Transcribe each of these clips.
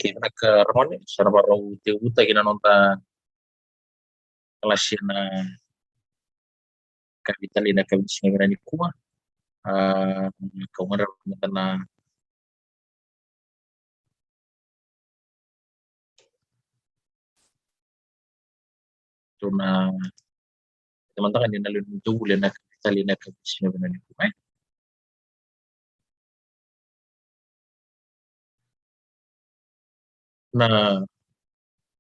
Ke Ramon sarà barro te uta che non ta la scena capitalina che vicino di Cuba kaumara tana tuna teman-teman ni nalun dule na capitalina che vicino di Cuba na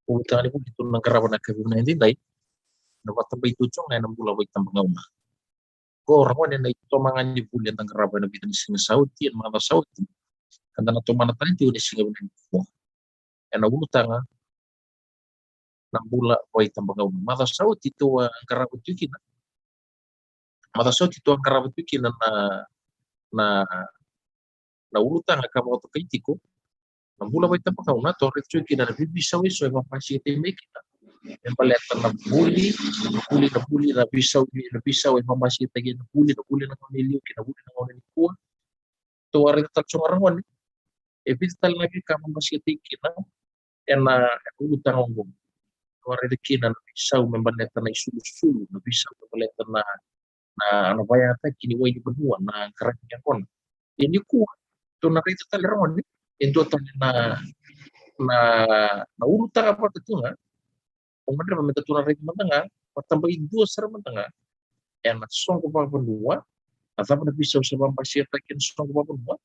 uta ni pun itu nagarawan na COVID-19 dai na watambay tuchong na nang bulaway tambang una ko Ramon na ito mga ni bulan nagarawan na bitan sing sauti mga sauti kanda na to mana tani ti sing ni Cuba na uta nga nang bula way tambang una mata sauti to ang karawan tukin mata sauti to ang karawan tukin na na uta nga kamo to kritiko na bula way tambang una to ritsuki na bibisaw iso yung mapasite kita yang paleta na bully na bisaw yung mamasita gin na bully na nilio kinabuli na ngonil ko to arit tatsong arawan e vital lagi ka mamasita kina na utang ngom to arit kina na bisaw membaleta na isulu na bisaw membaleta na ano ba yata kini way benua na karaknya kon ini ko to nakita talaga ito na na naulutan apa itu nga kung man naman tatunan rin matanga patambay dua sa matanga na song ko pa pandua at apa na bisaw sa pampasiyata kin song ko pa pandua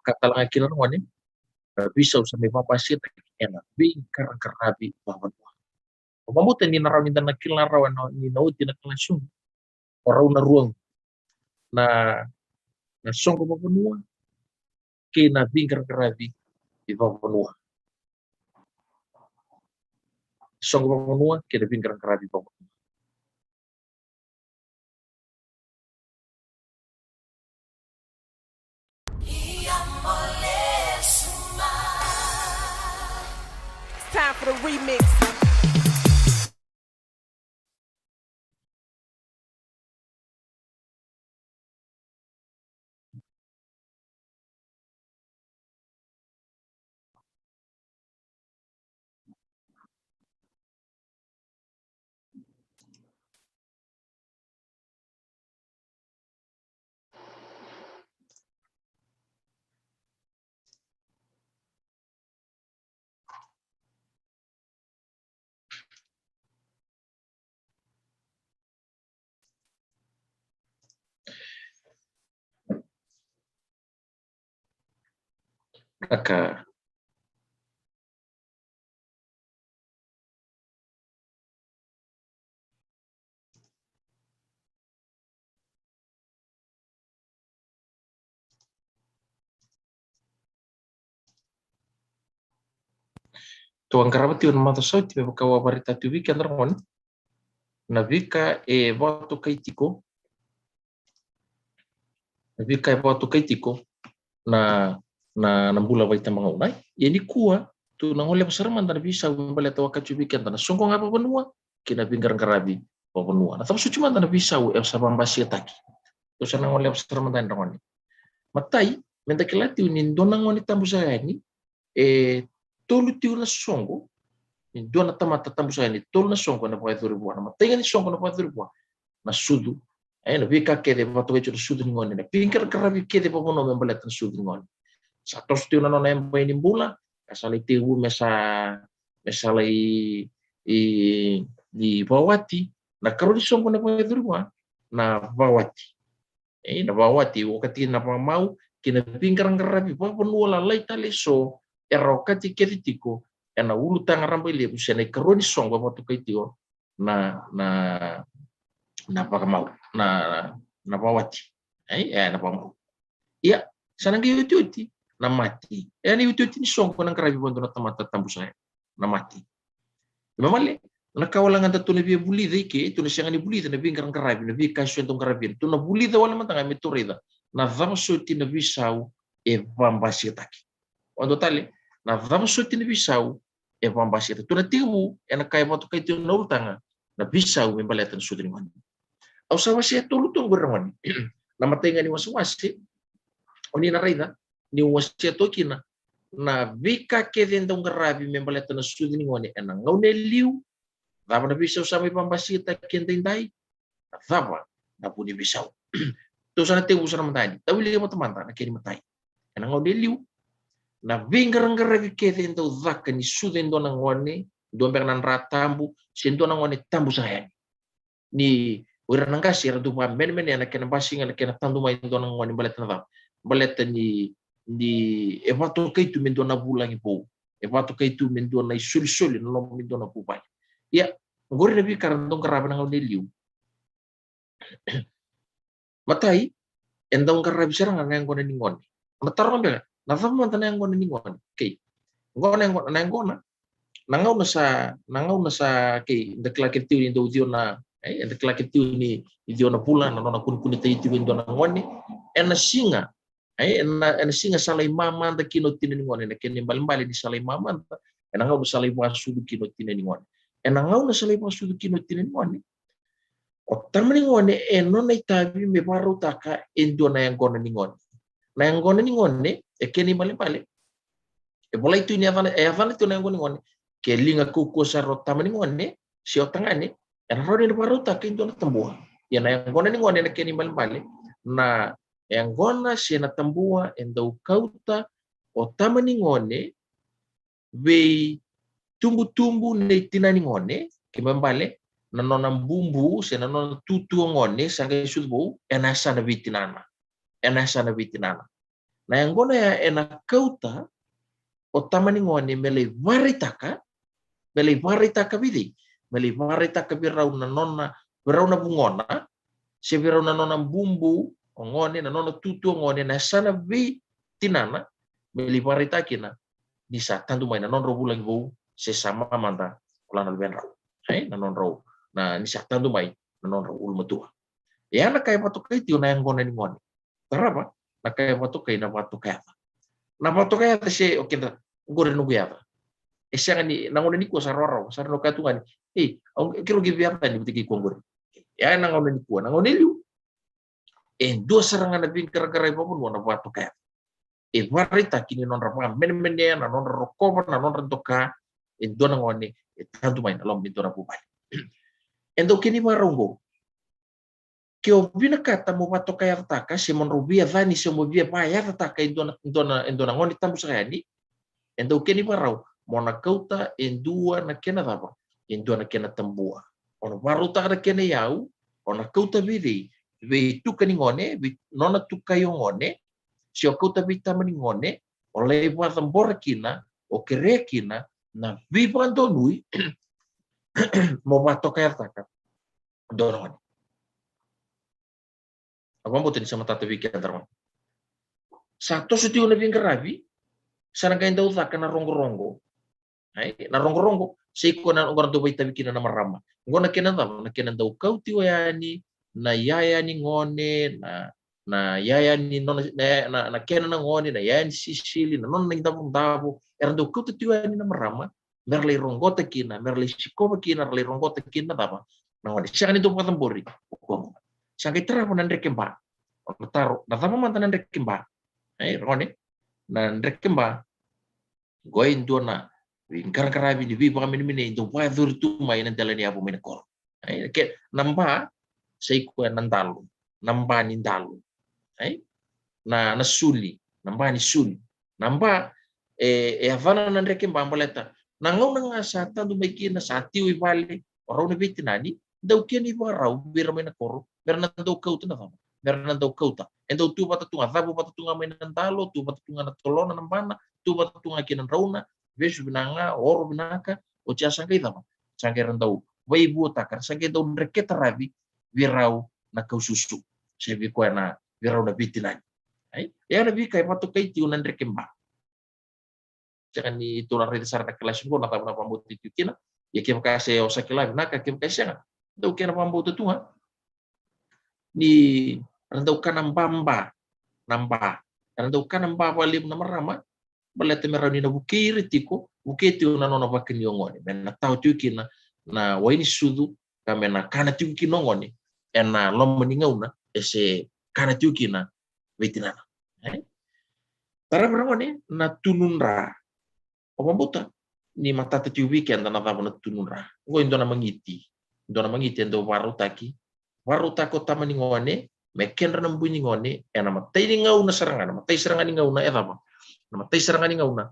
katalangan kilanuan bisaw sa may pampasiyata na bing karang-karabi pa pandua mamutin ni naraw ni nakil na raw ni naud ni naklasyon o raw na ruang na na song ko pa pandua kina bing karang-karabi pa pandua song ko pa pandua kina bing karang-karabi pa pandua. Time for the remix. Aka tuang karabat yun mata sauti be kawa barita tu weekend ron na vika e voto kaitiko na vika e voto kaitiko na nambula baita mga unay yani kuwa tu nangole pasaraman na bisa umbale tawa kacu weekend na songko ngapa benua kina bingkar karabi benua na tapos cuma na bisa u sabang basi taki tu sana ngole pasaraman na ron matai mendakilati unin donang ngoni tambusa yani tolu tiu na songo ni dona tamata tambusa yani tolu na songo na poi ribuan na matai ni songo na poi ribuan na sudu na vika kede voto kecu sudu ngoni na bingkar karabi kede pokono membale tan sudu ngoni satu tiu na nona empa ini bula asal tiu mesalai di bawati na karo di songo na poi ribuan na bawati na bawati wakati na mau kina bingkar karabi pokono la lai tale so erokati keditiko na ulu tanga rambai le busena karoni songo voto kaitio na pakamau na bawati na pamau iya sana ngi yuti na mati ni yuti ni songo nang karabi bondo na tamata tambusa na mati mamale na kawalangan ta tuna bia buli dai ke tuna siangani buli na bingkar karabi na bi kasu entong karabi tuna buli da wala matanga metorida na vamsuti na bisau e vambasi taki ondo tale na vamsuti na bisau e vambasi tuna tibu na kai voto kaitio na ultanga na bisau membalatan sudri ngani au sawa sia tulu tong berangani na matenga ni waswasi oni na raida ni wasia tokina na vika keden dong karabi membalatan sudri ngani na ngaune liu dava na bisau sama vambasi takendendai dava na puni bisau to sana tebu sana matani tawili mo tamanta na keni matai na ngaune liu na vingarangaravi kede ndo dhaka ni sude ndo na ngone ndo bernan ratambu sendo na ngone tambu sayani ni ora nangasi era dupa men na kena basing na kena tandu mai ndo na ngone baleta ni evato kaitu mendo na bulangi po evato kaitu mendo na isul no mendo na pupai ya ngore na bikar ndo karaba na ngone liu matai endong karabi sarang na ngone ni ngone mataro mbela na fama tana ngone ni ngone kei ngone na ngona nangau na sa kei ndekla ketiu indo udiona ndekla ketiu ni idiona pula na nona kun kun tei tu indo na ngone ena singa ena singa salai mama nda kino tini ngone na kene mbali di salai mama ena ngau salai wasu kino tini ngone ena ngau na salai wasu kino tini ngone otamani ngone eno na itabi me baru taka indo na ngone ni ngone na ngone ni ngone keni bale bola itu ini avana itu na ngone ke linga kuku saro tamani ngone si otangane rodi na baruta ke indo na tambua ya na ngone ni ngone na keni bale na ngona si na tambua endo kauta otamani ngone be tumbu ne tinani ngone ke bale na nona bumbu se na nona tutu ngone sanga subu enasa na bitinana na ngona ya ena kauta otamani ngone mele varitaka bidi mele varitaka birau na bungona se birau na nona bumbu ngone na nona tutu ngone na sana vi tinana mele varitakina bisa tandu mai na non robulang bau se sama manda ulana benrau na non ro na ni sa tandu mai na non ro ulmatua ya na kai patukai tiu na ngone ni ngone tarapa na kai patukai na patukai se oke gore no guyava esanga ni nangone ni ko saroro sarno katungani kiro gi biata ni bitiki ko gore ya nangone ni ko nangone liu dua serangan na bin kara-kara babun wana patukai varita kini non rapa men na non rokoba na non rentoka dona ngone tantu mai na lom bintora pupai endo kini marungo ke obina kata mo patukai ataka se mon rubia vani se mo bia pa ya ataka dona ngone tambu sayani endo keni marau mona kauta endua na kena dava endua na kena tambua ona baruta na kena yau ona kauta vidi ve tukani ngone nona tukayo ngone sio kauta vita mani ngone oleh patambor kina o kere kina na vivan do lui mo bato kaya taka donon apa botin sama tata wiki antarman satu sutiu na vingkaravi sana kain dau taka na rongo na rongo siko na orang tu baita wiki na marama ngona kena dau kau tiwayani na yaya ni ngone na yaya ni non na kena na ngone na yaya ni sisili na non nang dabu erando kau tiwayani na marama merle rongota kina merle sikova kina merle rongota kina tapa na ngone siya kanito patambori sangkai tera nan rekemba taro na tama mantan nan rekemba ngone na rekemba goin dona ingkar karabi di viva kami mini itu wadur tu mai nan dalani abu mini kor ke namba sei ku nandalu namba ni dalu na nasuli namba ni suli namba avana nan rekemba ambaleta nangau nang sata du mai kina sati wi vale orang ni bitinani dau kini barau bir mena kor berna dau kau tana berna dau kau ta endo tu bata tunga sabu bata tunga mai nan talo tu bata tunga na tolona nan bana tu bata tunga kina rauna vesu binanga oro binaka o cia sangkai tama sangkai randau wai bu takar sangkai dau reketa rabi wirau na kau susu sebi ko na wirau na bitinani ya na bi kai patu kai tiu nan rekemba jangan itu lari besar na kelas ko na tama pambut itu kina ya kim kase o sakila na ka kim kase na dau kena pambut tunga ni randau kanam bamba namba randau kanam baba lim na marama balete merani na bukiri tiko buketi na nona bakin yongoni men na tau tukina na waini sudu kame na kana tukina ngoni ena lom meningauna ese kana tukina wetinana tara berangoni na tununra opambuta ni matata tu weekend na tava na tununra ngo indona mangiti ndo waru tako tamani ngone mekenra na bunyi ngone ena matai ni ngau na serangan matai serangan ni ngau na etapa na matai serangan ni ngau na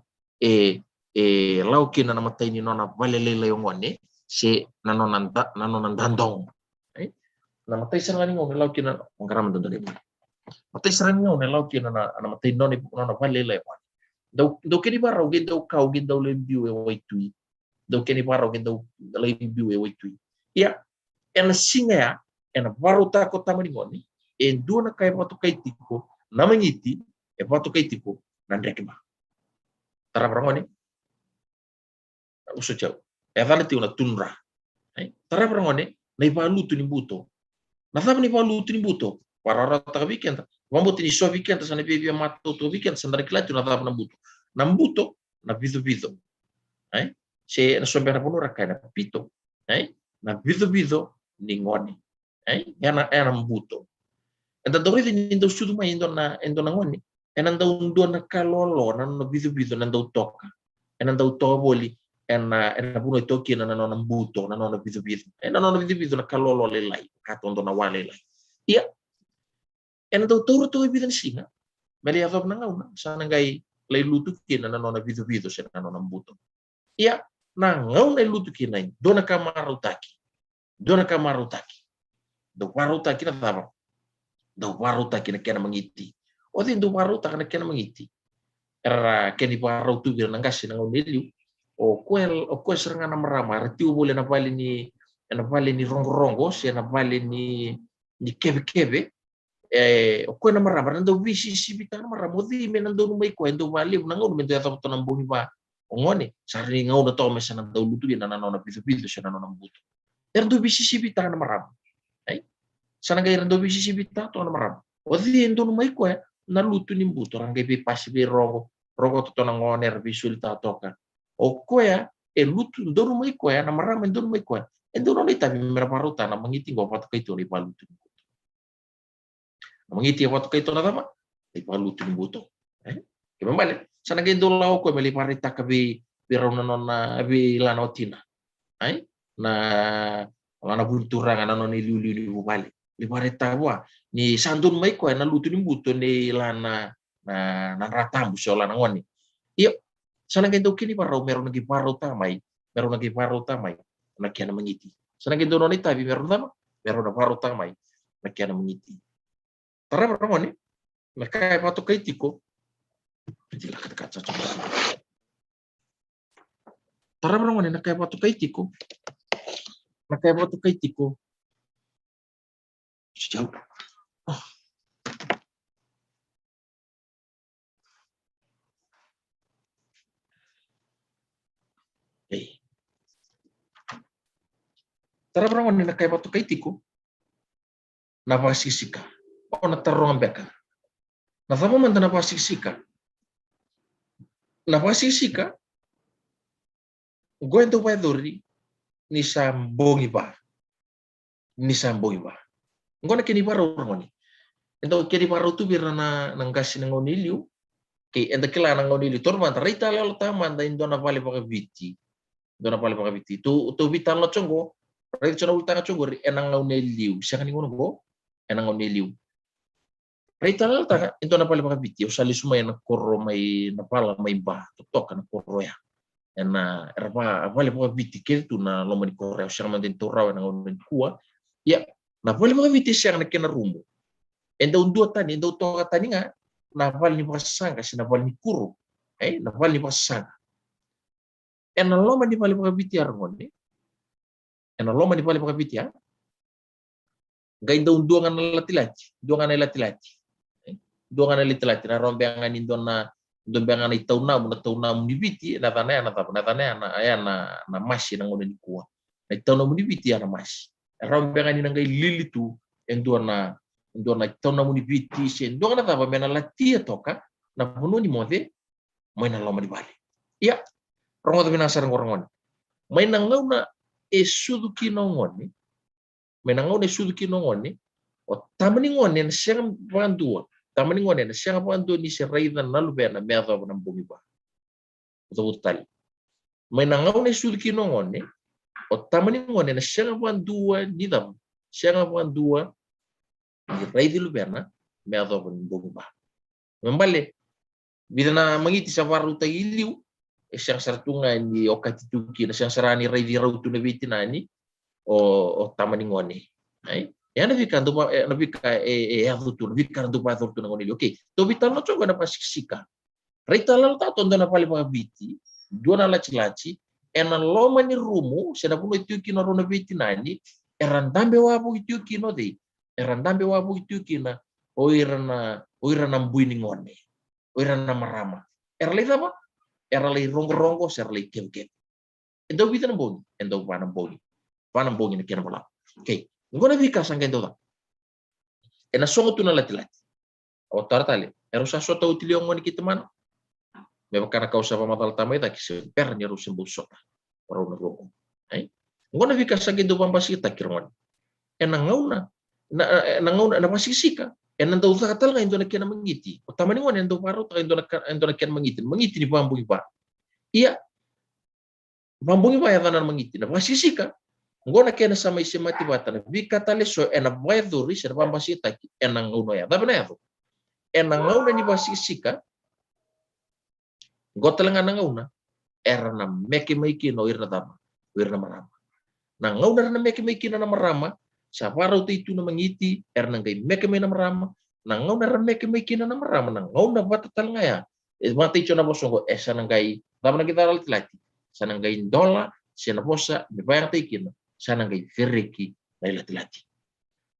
laukina na matai ni nona valelele ngone se na nona dandong na matai serangan ni ngone laukina ngaram dandong matai serangan ni ngone laukina na matai nona valelele ngone dau keni barau gen dau kau gen dau lembiu e waitui dau keni barau gen dau lembiu e waitui ya ena singa ena baru tako tamani ngoni dua na kai patu kai tiko namangiti patu kai tiko nandrekema tara barangoni uso jauh vale tiu na tunra tara barangoni nei valutu ni buto na tava ni valutu ni buto parara ta weekend mambo tini so weekend sana bebia mato to weekend sana klatu na tava na buto na vizo se na sombe na ponura kai na pito na vizo ni ngoni ena mbuto enda dori ni ndo sudu mai endo na ngoni ena ndo na kalolo na no vizo na ndo toka ena ndo to boli ena puno toki na no mbuto na no vizo ena no vizo na kalolo le lai katondo na wale lai iya ena ndo toro to bidan singa meli azob na ngauna sana ngai lai lutu kina na no vizo se na no mbuto iya na ngauna lutu kina dona kamarutaki do waruta kina tava do waruta kina kena mangiti odi do waruta kena mangiti era keni waru tu bir nangasi nang neliu o kuel serangan marama retiu boleh na vale ni rongo se na vale ni kebe o kuel na marama ndo visi sibita na marama odi men ndo mai ko ndo vale nang ndo men ya to na mbuni ba ngone sari ngau na to mesana ndo lutu na na bisu se na butu ndo visi sibita na marama sana gai rando bisi sibita to na marama odi endo no mai ko na lutu ni mbuto rangai be pasi be rogo to na ngone bisul ta toka o ko lutu ndo no mai ko na marama ndo no mai ko endo no ita bi meraparuta na mangiti go pat kai to ni palutu ni mbuto na mangiti pat kai to na tama ni palutu ni mbuto ke mambale sana gai ndo lao ko meli parita ka be rona nona be lanotina na lana buntura ngana no ni liu bale lipareta wa ni sandun mai ko na lutu ni mbuto ni lana na ratambu so lana ngoni iyo sana gendo kini parau meron nagi parau tamai na kiana mangiti sana gendo noni tabi meron na parau tamai na kiana mangiti tara ngoni na kai patu kai tiko Pitilah kaca coba. Tara barang wani nakaya batu kaitiko. Nakaya batu kaitiko. Sejauh. Oh. Tara barang wani nakaya batu kaitiko. Napasisika. Oh natarong beka. Nafama man napasisika. Napasisika. Gue itu peduri ni sambongi ba. Gue nak kini baru orang ni. Ento kini baru tu biar nang kasih nang oniliu. Ke ento kela nang oniliu. Torman terita lalu taman dan Indo na vale pakai biti. Tu bitan lo conggo. Rita cona ultanga conggo enang oniliu. Siapa ni ngono go? Enang oniliu. Rita lalu tanga Indo na vale pakai biti. Usali semua yang korro mai napala mai ba. Tok na korro ya. Na erva vale pakai biti tu na loma di Korea. Siapa mantin torau nang oniliu kuah. Ya, na vale pakai biti siapa nak kena rumbo. Enda undua tani, enda utoka tani nga, na vale ni pasanga, si na vale ni kuru. Na vale ni pasanga. Ena loma ni vale pakai biti arngoni. Ena loma ni vale pakai biti ya. Ga enda undua nga lati-lati. Dua nga lati-lati. Dua nga lati-lati. Na rombe nga ni na dombe nga itau namu ni biti, na tanaya na masi na ngone ni kuwa. Na itau namu ni biti ya na masi. Rombe nga ni nangay lilitu, endua na itau namu ni biti, sen dua nga tapa mena latia toka, na puno ni mode, may na loma di bali. Iya, rongo tabi nasar ngorongoni. May nangaw na esuduki nongoni, may nangaw na esuduki nongoni, o tamani ngoni na siyang pandua, tamani ngoni na siyang pandua ni si Raidan na lubena, may ataw ng bumiba. Ito tali. May nangaw na esuduki nongoni, o tamani ngoni na siyang pandua ni dam, siyang pandua ni Raidan lubena, may ataw ng bumiba. Membalik, bila na mangiti sa waruta iliw, siyang sartungan ni okatituki na siyang sarani Raidan rautu na bitinani, o tamani ngoni. Ay, yan nabikan do nabika avutur nabikan do patur tu ngoni. Okay, to bitan no coba na pasiksika. Rita lal ta tondo na pali biti, dua na laci-laci, enan loma ni rumu, sena puno itu kino rona bitinani, erandambe wabu itu kino de. Erandambe wabu itu kina, oirana mbuini ngoni. Oirana marama. Erlei apa? Erlei rongo-rongo, serlei kem-kem. Endo bitan bongi, endo panam bongi na kena bola. Okay. Ngona vika sangken toda. Ena songo tuna lati-lati. O tartali. Erusa sota utilio ngoni kita mana. Memang karena kau sapa matal tamai tak seper ni rusim busota. Orang ngomong. Ai. Ngona vika sangken do pambasi kita kirwan. Ena ngauna. Na masisika. Ena ndo tatal nga indo na kena mangiti. O tamani ngoni ndo paro ta indo na kena mangiti. Mangiti ni pambungi pa. Iya. Pambungi pa ya tanan mangiti. Na masisika. Ngona kena sama isi mati batana. Vika tali so ena vai duri ser pambasi taki ena ngauno ya. Tapi na ya. Ena ngauna ni basisika. Gotel nga ngauna. Era na meke maiki no irna tama. Irna marama. Na ngauna na meke maiki na marama. Sa parau itu na mangiti. Era na ngai meke mai na marama. Na ngauna na meke maiki na marama. Na ngauna batatal nga ya. Mati na bosongo. Esa na ngai. Tama na kita lati-lati. Sa na ngai dola. Siya na posa. Dibayar taikina. Sana ngai vereki na lati-lati.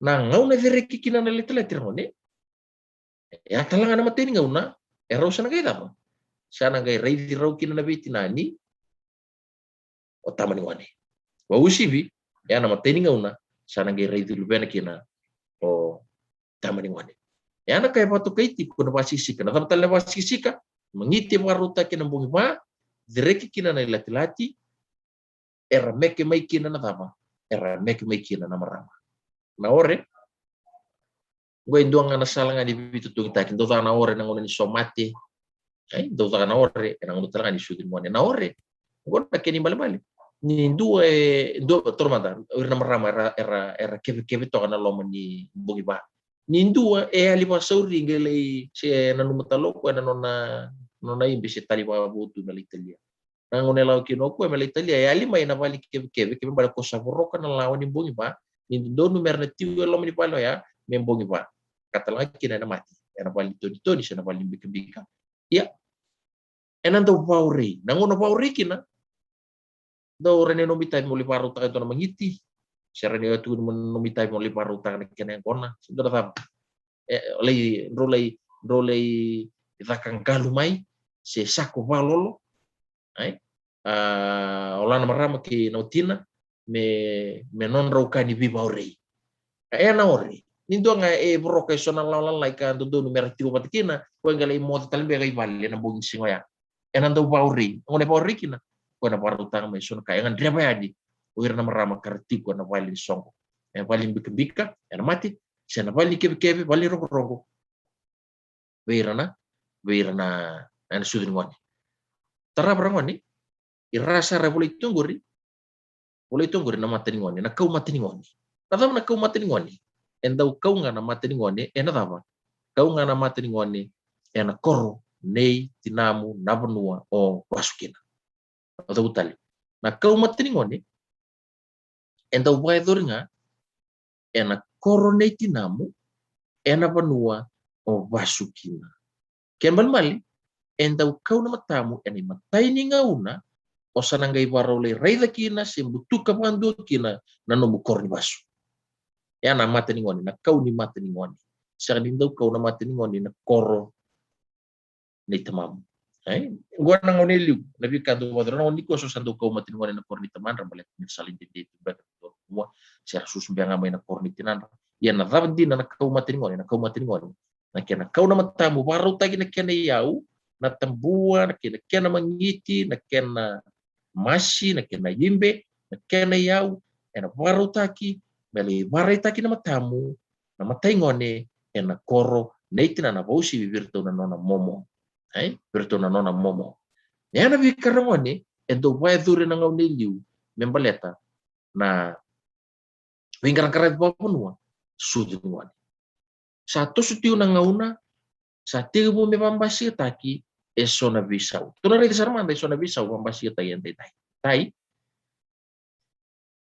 Na ngauna vereki kina na lati-lati ngone. Ya talanga na mateni ngauna. Ero sana ngai tama. Sana ngai reidi rau kina na bitinani. O tamani ngone. Wa usibi ya na mateni ngauna. Sana ngai reidi lubena kina. O tamani ngone. Ya na kaya patu kaiti kuna pasisika. Na tamtal na pasisika. Mangiti waruta kina bungi ma. Vereki kina na lati-lati. Era meke mai kina na tama. Era meke mai kina na marama. Na ore, gue indua nga nasala nga di bitu tungi takin. Do na ore nang ni somate. Ay, do na ore nang uno talaga ni sudin mo. Na ore, gue na kini bali-bali. Ni indua tormanta. Ora na marama era keve to kana loma ni bungi ba. Ni indua ali pa sauri ngele si nanumutalo ko na nona imbisi tali pa butu na Italia. Ngone lau kino ko mele Italia ya lima ina vali kebe bala ko savoroka na lawan ni bongi ba ni do numero na tiwo lo ni palo ya membongi ba kata lagi kina na mati era vali to ni sana vali bika ya enan do pauri nangono pauri kina do rene no mitai mo liparu ta to na mangiti serene tu no mitai mo liparu ta kene kona sudah tam oleh rolei itakang kalu mai se sako valolo ai olana marama ki nautina me non raukani viva ore na ore nindo nga broka sona la ka do numero tio patikina ko ngale mo talbe ga iballe na bugin singoya enando bauri ngone bauri kina ko na paru tang me sona kaya ngan dreba yadi uir na marama karti ko na wali songo wali bika na mati sena wali kebe wali rogo weirana ana sudin ngoni tara barangoni irasa boleh tungguri na matani ngoni na kau matani ngoni nadam na kau matani ngoni endau kau ngana matani ngoni enadama kau ngana matani ngoni ena koro nei tinamu nabanua o wasukina atau utali na kau matani ngoni endau bae doringa ena koro nei tinamu ena banua o wasukina ken mali endau kau na matamu ena matai ni ngauna o sanangay barole rei kina simbutuka pandu kina nanomu korni basu ya na mata ni ngoni na kau ni mata ni ngoni sa dindau kau na mata ni ngoni na koro ni tamamu gua na ngoni liu nabi kadu wadra ngoni ko so sandu kau mata ni ngoni na koro ni taman rambalet ni salin dindi itu ba semua sa sus bianga mai na koro ni tinan ya na rabdi na kau mata ni ngoni na kau mata ni ngoni na kena kau na matamu baru tagi na kena yau na tambua na kena mangiti na kena masi na kena yimbe na kena yau ena baru taki beli barai taki na matamu na matai ngone ena koro neitina na bausi virtu na nona momo virtu na nona momo ya na vikara ngone endo vai dure na ngau liu membaleta na wingara karet bapunua sudu ngone satu sutiu na ngauna satiu mo me pambasi taki esona bisau tuna rei sarmanda esona bisau pambasi tai ente tai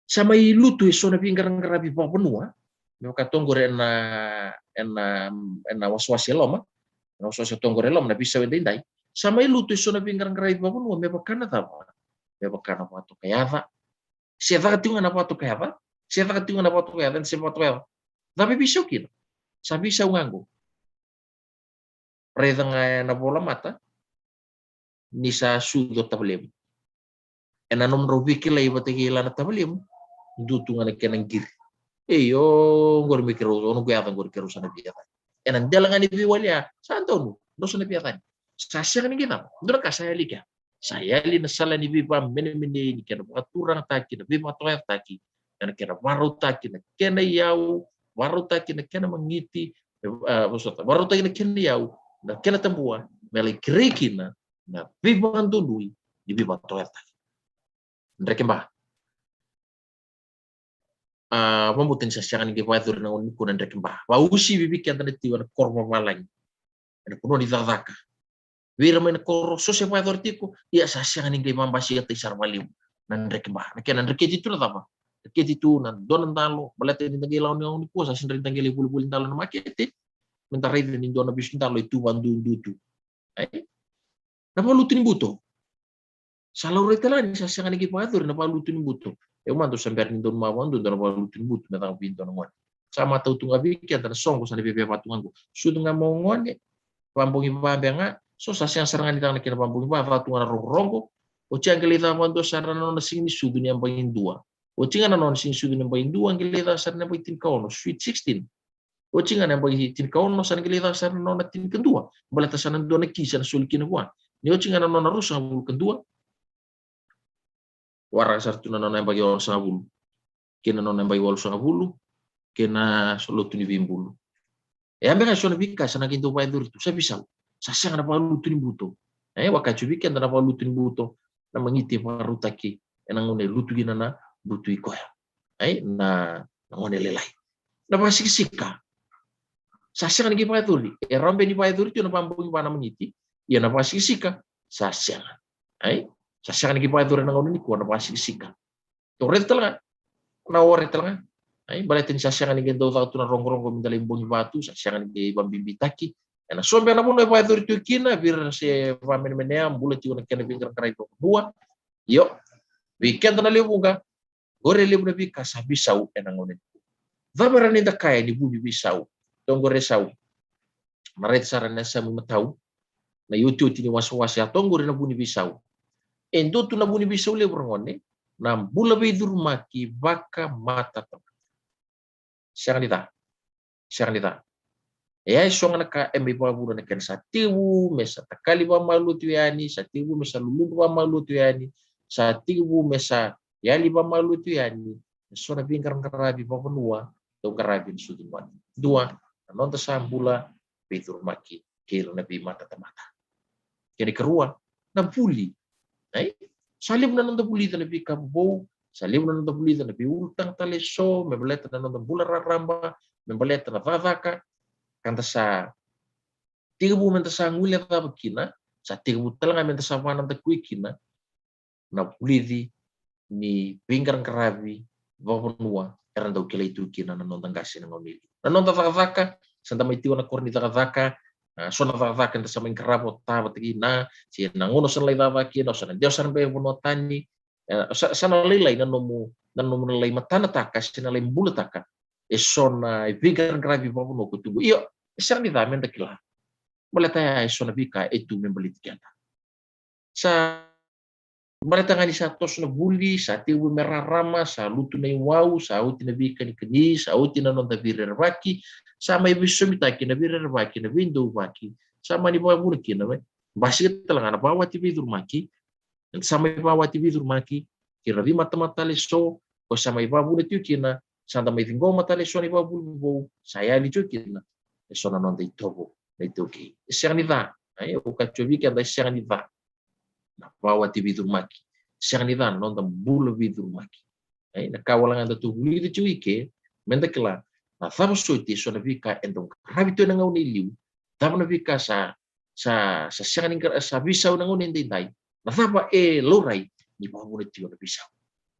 sama ilutu esona vingara bapunua me katongo ena waswasi loma na waswasi tongo loma na bisau ente dai sama ilutu esona vingara bapunua me bakana tava me bakana watu kayava siapa katunga na watu kayava siapa katunga na watu kayava siapa watu kayava tapi bisau kino sa bisau ngango redanga na bola mata nisa sudo tablem ena nomro vikila ibategi lana tablem dutunga na kenang gir yo ngor mikiro ono gaya ngor kero sana biya ena delanga ni biwalia santo no sana biya kan sasya ni kita ndra ka saya lika saya li na sala ni biba mene ni kena paturang taki na biba toya taki kena waru taki na kena yau waru taki na kena mangiti waru taki na kena yau na kena tambua mele krikina na vivan dului di vivan toeta ndreke mba mamutin sa siyangan ngi wadur na on ko ndreke mba wa usi bibi kan tan tiwan korma malang en kuno di tadaka wira men koro so se wadur tiko ya sa siyangan ngi mambasi ya tisar walim nan ndreke mba na kenan ndreke itu na tapa ndreke itu nan donan talo balate ni ngi lawn ni ko sa sindri ngi bulu talo na makete mentar rede ni dona bisin talo itu wandu dutu na palutin buto salau retelani sa siyangan ngi wadur na palutin buto mando samper ni don mawando don palutin buto na tang pinto na ngwan sama tau tunga biki antara songo sa bebe patungango sudu nga mo ngone pambungi pambanga so sa siyang sarangan ni tang nakina pambungi pa patungan rongo o tiang kelita wando sarana na sing ni sudu ni ambangin dua o tinga na non sing sudu ni ambangin dua ngelita sarana pa itin kauno sweet 16 o tinga na ambangin itin kauno sarana ngelita sarana na tin kedua balata sarana do na kisa na sulikin wa ni o tinga na non rusa bulu kedua warra sartu na non ambangin wal sa bulu kena non ambangin wal sa bulu kena solutu ni bimbulu ambe sona bika sana kinto pa dur tu sa bisau sa sanga na palutu ni buto wakachu bika na palutu ni buto na mangiti parutaki enangone lutu gina na butu ikoya na ngone lelai na pasiksika sa sanga ni pa dur rambe ni pa dur tu na pambungi bana mangiti ya na pasiksika sa sanga sa sanga ni pa dur na ngone ni ko na pasiksika to retala na oretala balatin sa siyangan ni gendo tu na rongo-rongo mindalim bungi batu sa siyangan ni bambimbi taki Ena sombe na puno vai dori tu kina vir se vamen menea bula ti ona kena vingar karai ko dua. Yo, weekend na lebuga. Gore lebu na bi kasabi sau ena ngone. Vamara ni da kaya ni buni bisau. Tongore sau. Maret sarana sa matau. Na YouTube tini wasu-wasu ya tongore na buni bisau. Endo tu na buni bisau lebu ngone. Na bula bedur maki baka mata to. Siang dita. Ya songa ka embi babu na ken satiwu mesa takali ba malu tu yani satiwu mesa lulu ba malu tu yani satiwu mesa yali ba malu tu yani sona bingkar karabi ba benua to karabi sudinwan dua nonta sambula bedur maki kira na bi mata mata kini kerua na buli ai salim na nonta buli na bi kambo salim na nonta buli na bi ultang taleso mebeleta na nonta bula raramba mebeleta na vavaka kanta sa 30 menta sa ngulia ta bakina sa 30 talanga menta sa vanan ta kuikina na pulidi ni bingkar karabi vavanua eran dau kila itu kina na nonta gasi na ngomili na nonta vaka santa mai tiwa na korni vaka sona vaka enta sa main karabo ta batigina si na ngono san lai vaki no sana dia san be bonotani sana lelai na nomu lelai matana taka sina lai mbula taka esona bingkar karabi vavunu ko tubu iyo siang di damen dakila boleh tanya esona bika itu membeli tiada sa boleh tanya di satu sona buli sa tiwu merah rama sa lutu nei wau sa uti na bika ni keni sa uti na nonta birer baki sama ibu sumita kina birer baki na window baki sama ni bawa bulu kina basi telangan bawa ti bidur maki sama bawa ti bidur maki kira bi mata-mata leso ko sama iba bulu ti kina santa mai tinggo mata leso ni bawa bulu saya ni kina sona non dei tobo dei toki siang ni va ayo ka chobi ka da siang ni va na bawa ti bidur maki siang ni va non da bulu bidur maki ai na kawalangan da tu bulu itu cuike menda kala na famo suti sona vika endong rabito na ngau ni liu tama na vika sa siang ni sa bisau na ngau ni dai na fapa lorai ni bawa ni tio na bisau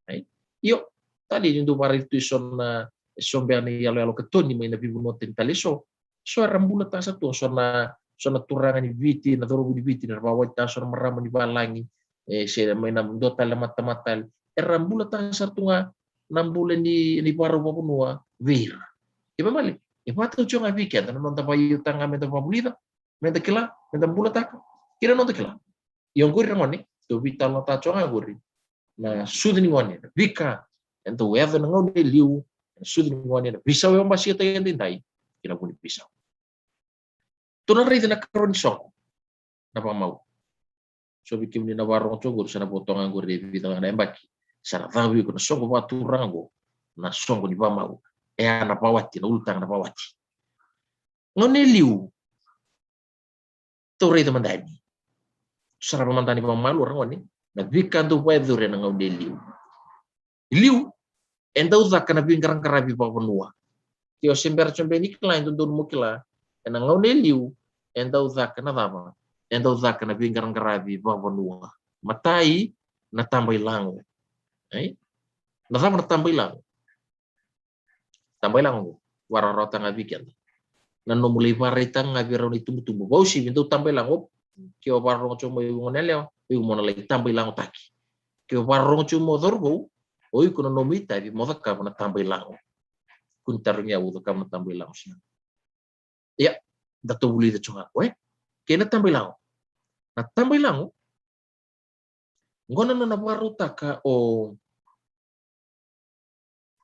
ai yo tadi ndu mari tu sona sombe ani yalo ketoni mai na bibuno tentaleso so rambula ta satu sona turangan ni viti na toro di viti na bawa ta sona marama ni balangi se mai na dota la mata rambula ta satu nga nambula ni paru papunua vir iba mali iba tu chonga weekend na nonta bayu tanga menta pabulida menta kila menta bula ta kira nonta kila yung guri ngoni to vita no ta chonga guri na sudni ngoni vika ento weather ngoni liu sudni ngoni na bisa yo masih ta yendai kina pun pisau. Tunan rito na karon song na pamau. So bikim ni na warong chogur sana potongan go de bitang na embaki. Sana tawi ko na song ko turango na song ko ni pamau. Na pawati na ultang na pawati. Ngone liu. To rito mandani. Sara pamantani pamalu orang ngone na bikan tu weather na ngone liu. Liu enda uza kana bingkarang karabi pa panua. Tio sember chombe ni klain tundun mukila ena ngau liu enda uzaka na dama enda uzaka na bingkarang karabi pa panua matai na tambay lang na dama na tambay lang wararota nga bigyan na numuli parita nga biraw ni tumutumo bausi bintu tambay lang kio barong chomo yung ngeleo yung mo na lagi tambay lang taki kio barong chomo dorbo oy kuno nomita di mo ka na tambay lang kuntarnya udah kamu tambah langsung. Ya, datu buli itu cuma, kena tambah lang. Na tambah lang, ngono na nabaru taka o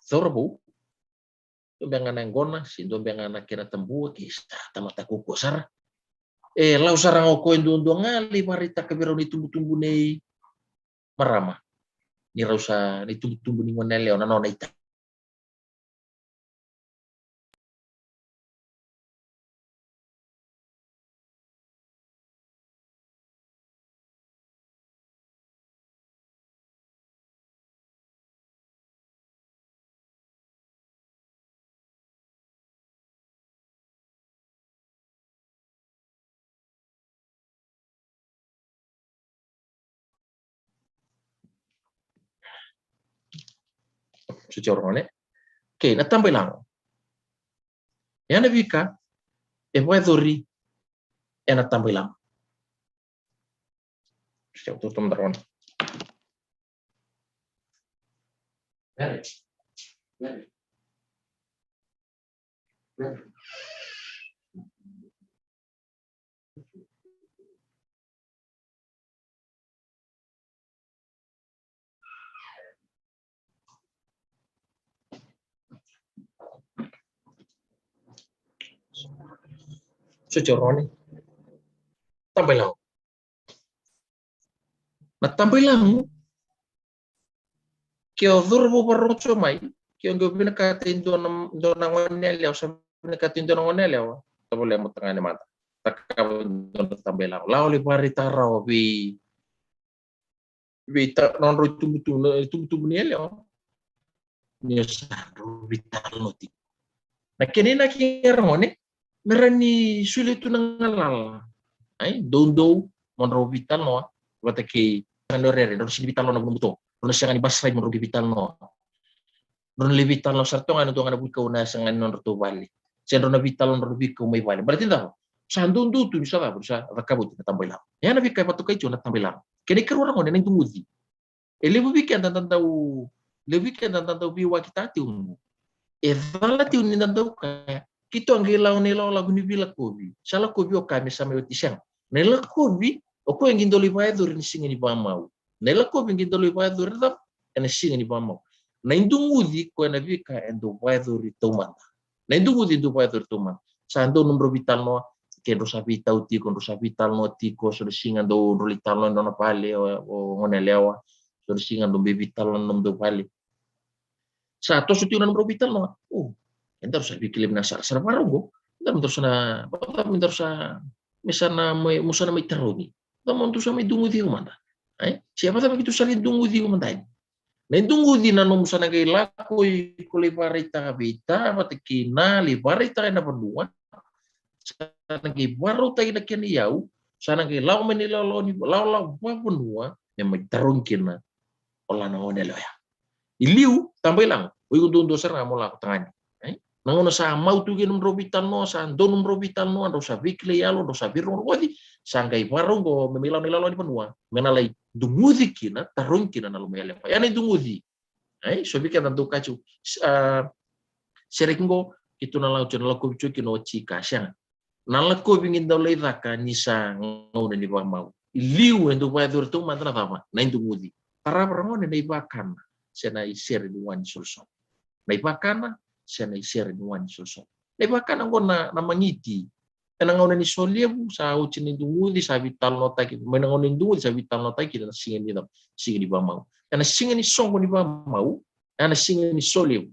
sorbo, dombengan yang gona, si dombengan kena tembu, kista tamata kuko sar. Lau sarang o koin dondo ngali marita kabiro ni tumbu-tumbu nei marama. Ni rausa ni tumbu-tumbu ni ngonele ona nona ita. Sucorone, che na tambay lang. Yan na bika, e pwede ri enak tambah lang. Siap tuh teman-teman. Sejorone tambah lang. Nah tambah lang kyo dhurbo barro chomai kyo ngo binakatin do na ngonelya sa binakatin do na ngonelya to boleh mo tangane mata takka do tambah lang lawli bari taraw bi non ro tumtu nielya ni sa ro vital noti na kenena kirone merani sulitu nangalal ai dondo monro vital no wata ke andorere do sini vital no buto no siang ni basrai monro vital no non le vital no sarto ngano to ngana buka una sangan non to bali sen non vital non biko mai bali berarti tahu sandun tu bisa lah bisa rakabut na tambay lang ya na bika patu kay na tambay lang kini karo ra ngone nang tumuzi lebu bikin tantan tahu lebu bikin tantan tahu biwa kita tiu dala tiu ni tantan ka kito ang gilaw nila lagu ni bila kobi sala kobi o kami sa may utisang nila kobi o ko ang gindoli ba dur ni singin ni bamau nila kobi ang gindoli ba dur tap en singin ni bamau na indungudi ko na bika endo ba dur ituman na indungudi do ba dur ituman sa ando numero vital no ke do sa vital ti ko do sa vital no ti ko so singa do vital no na pale o ngone lewa so singa do vital no do pale sa to so ti numero vital no entar sa bikilim na sa parago entar sa misana may musana may taroni tamon to sa may dungudi umanda ay siapa ta begitu sali dungudi umanda na dungudi na no musana kay lako ko le barita bita patikina le barita na pandua sana kay baro tay na kaniyaw sana kay law manila law papunua na may tarong kina wala na onelo ya iliu tambay lang uy kung doon sa mo la tangan nangono sa mau tu genum robital no sa donum robital no ando sa vikle yalo do sa birro wadi sangai barongo memilau nilalo di panua menalai dumuzi kina tarung kina na lumele pa yana dumuzi ai so bikin tantu kacu seringgo itu na lau channel ko bicu kino chika sya na lako bingin daw lay raka ni sa ngono ni ba mau iliu endo ba dur tu mantana tama na dumuzi para rangon ni ibakan sena isir di wan sulso na ibakan siya na isir ni wan sulso na ibakan ang na mangiti nangaw ni solyebu sa uchin ni dumuzi sa vital no taki menangaw ni dumuzi sa vital no taki na singin ni ba mau na singin ni song ni ba mau na singin ni solyebu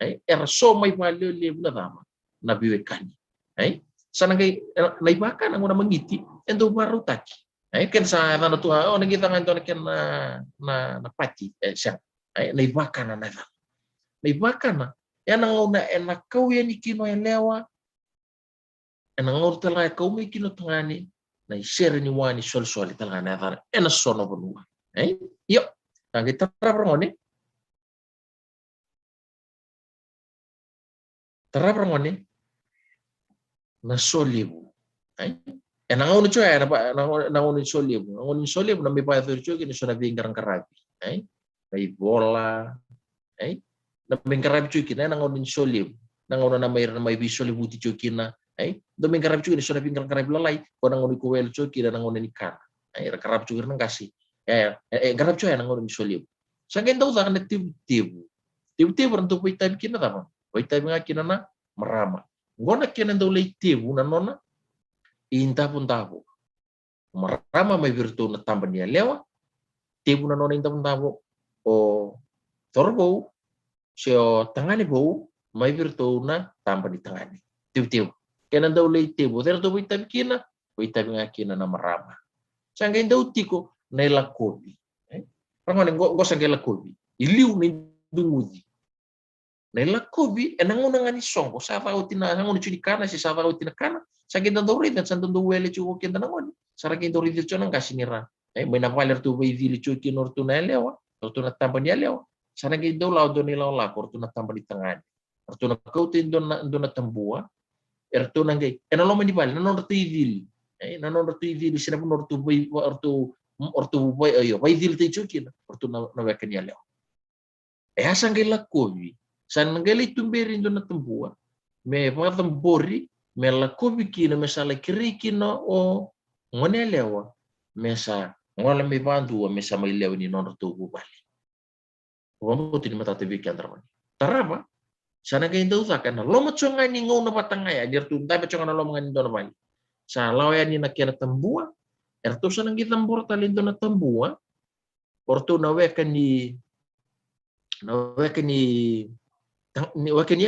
ay era so may value lebu na tama na biwekani ay sana kay na ibakan ang na mangiti endo baro taki ay ken sa na to nagita nga to na pati siya ay na ibakan na ibakan na yan ang una enak kau yan ikino elewa enang ngor tala kau may kino tangani na share ni wani sol talaga na tara ena sono bonua eh yo ang kita prangone na solibu eh enang ngor choy na ngor solibu na may pa choy kini so na bingarang karabi eh may bola eh na bingkarabi choy kina nang ngor solibu nang ngor na may visual buti choy kina ay domin karab juga ni sudah pinggir karab lalai ko nang ngoni ko wel choki dan ngoni ni kar ay karab juga nang kasih karab choy nang ngoni solib sa gen daw da kan tib untuk pitab kina tama pitab nga kina na marama ngona kina daw lay tib na nona inta pun tabo marama may virtu na tamba niya lewa tib na nona inta pun tabo o torbo siyo tangani bo may virtu na tamba di tangani tib kena daw lay tebo pero do witab nga kina na marama sangay daw tiko na lakobi rangon ngo sangay lakobi iliw ni dumuzi na lakobi enang una nga ni songo sa tao tina ngon chuni kana si sa tao tina kana sangay daw rin at sandan daw wele chuko kenda ngon saragay daw rin dito nang kasinira may napaler to bay dili chuki norto na lewa norto na tamba niya lewa sanagay daw lao do nila la korto na tamba di tangan norto na kautin do na tambua erto nanggay enalo man di bali nanon rti dili nanon tu idi sina pun ortu bai ayo bai dil te chukin ortu na wekan ya leo asa ngela kovi san ngeli tumberi ndo na tembua me vatam bori me la kovi kina me sala kirikina o ngone lewa mesa ngola me bandu me sama lewa ni non ortu bali wambo tini mata te bikan taraba sana ga inda usa kana lo machonga ni ngau na batanga ya dir tu ntai machonga na lo ngani ndo na bali sa lawa ni na kena tembua ertu sana ngi tambur talindo na tembua ortu na wekan ni wekan ni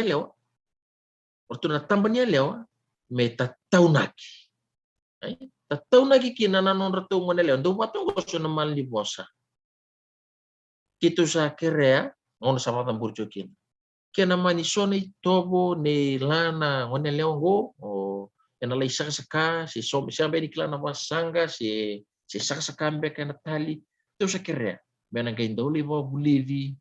lewa ortu na tambania lewa me tatau naki tatau naki kina na non ratu ngone lewa ndo patung ko so na mali bosa kitu sa kerea ngono sama tambur jokin kena mani sone tobo ne lana ngone lewa go o ena lai saka si som sambe di klana masanga si saka mbe kana tali tu sa kerea mena gaindoli vo bulivi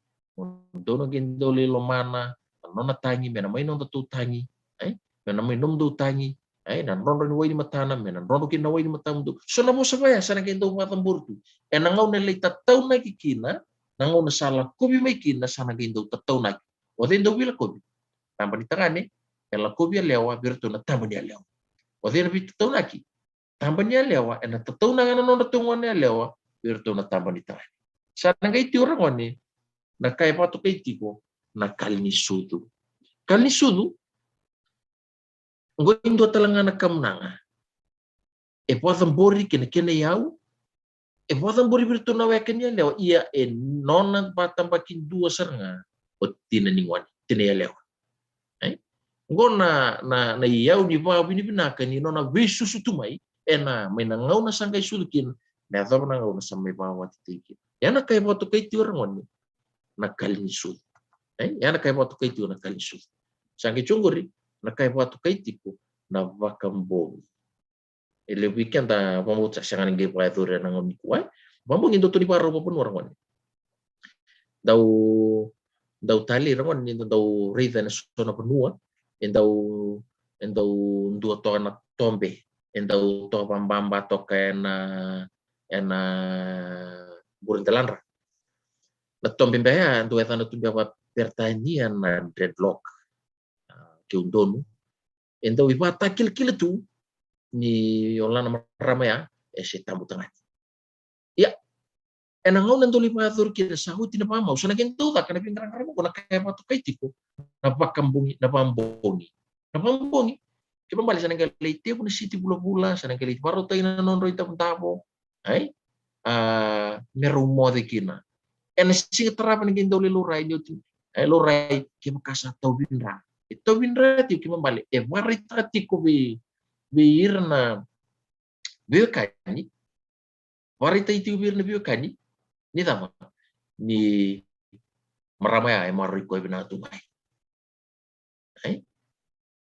dono gaindoli lo mana nona tangi mena mai non tu tangi mena mai nom do tangi nan rondo ni wai matana mena rondo kin wai matam do so na mo sabaya sana gaindo matam burtu ena ngau ne lai tatau na kikina nangau na sala kobi mai kina sana gaindo tatau na Ode ndo wila kobi. Tamba ni tangane, ela kobi lewa birtu na tamba ni lewa. Ode na bitu tau naki. Tamba ni lewa, ena tatau na ngana nona tungone lewa birtu na tamba ni tangane. Sana ngai ti orang one na kai patu kai tiko na kalni sudu. Kalni sudu ngo indo talangana kamnanga. E potham bori kene kene yau. E potham bori birtu na wekenya lewa ia e nona batam bakin dua seranga. Tina ningwani tina lewa ngona na iau ni ba bini binaka ni nona visu sutumai ena mena ngau na sangai sulkin na tho na ngau na samai ba wati tiki yana kai boto kai ti orang wani na kalni sud yana kai boto kai ti na kalni sud sangai chunguri na kai boto kai tiku na vakambo ele weekend da vamos sa sangan ngai pa tu na ngau ni kuai vamos indo tu di paro pun orang wani dau tali rangon ni dau rida na sona penua endau dua to na tombe endau to bamba to ena burintelanra na tombe mbaya ndo eta na tumba pertanian na dreadlock ke undonu endau iba takil tu ni olana ramaya se tambu tengah ya enangau nanto lipa atur kira sahut tina pamau sana kento tak kana pingrang ramo kona kaya patu kai tiko na pakambungi na pambongi ke pambali sana kali te pun siti pula sana kali baru tai na non roita tabo merumo de kina en sing terapan kento le lurai yo lurai ke makasa tau binra ti ke pambali varita tiko be irna bekani varita itu birna bekani ni tama ni maramaya marui ko binatu mai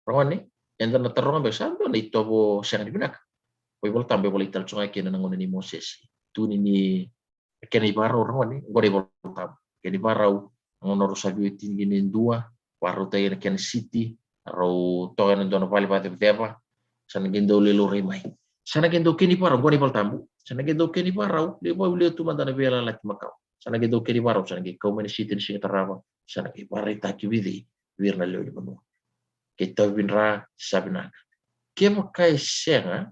rawani enda na taronga be santo ni tobo sang di binaka ko bol tambe bol ital chunga kena ngone ni Moses tu ni kena ibaro rawani ngore bol tam kena ibaro ngono rusabi tinggi ni dua waru tay na kena city ro to na dono pali pate beba sana gendo le lo mai sana gendo keni paro ngore bol tambu sana gendo keni parau le bo le tu mandana bela laki makau sana gendo keni parau sana ge kau meni sitin sing tarava sana ge parita ki widi wirna le bonu ke to winra sabina ke makai senga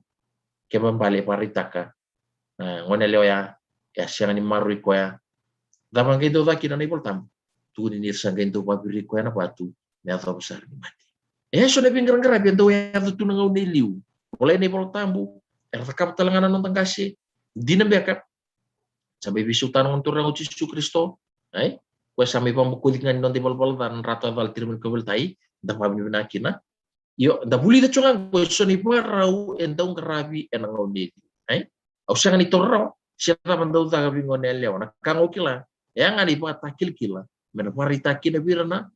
ke mambale parita ka ngone leo ya senga ni marui ko ya damang gendo laki na ibol tam tu ni nirsa gendo babiri ko na batu me atau besar ni mati so le pingrang-grang gendo ya tu ngau ni liu oleh ni bol tambu ertakap talanganan nonton kasih dinam biakap sampai bisutan untuk orang uci Yesus Kristo kue sampai pembukulingan non tibal dan rata val tirmin kebel tai dan pamni benakina yo da buli da chunga kue soni parau entong kerabi enang ngoni au sangan itorro siapa mandau ta gabi ngone lewa na kango kila yang ani pa takil kila men parita kina wirna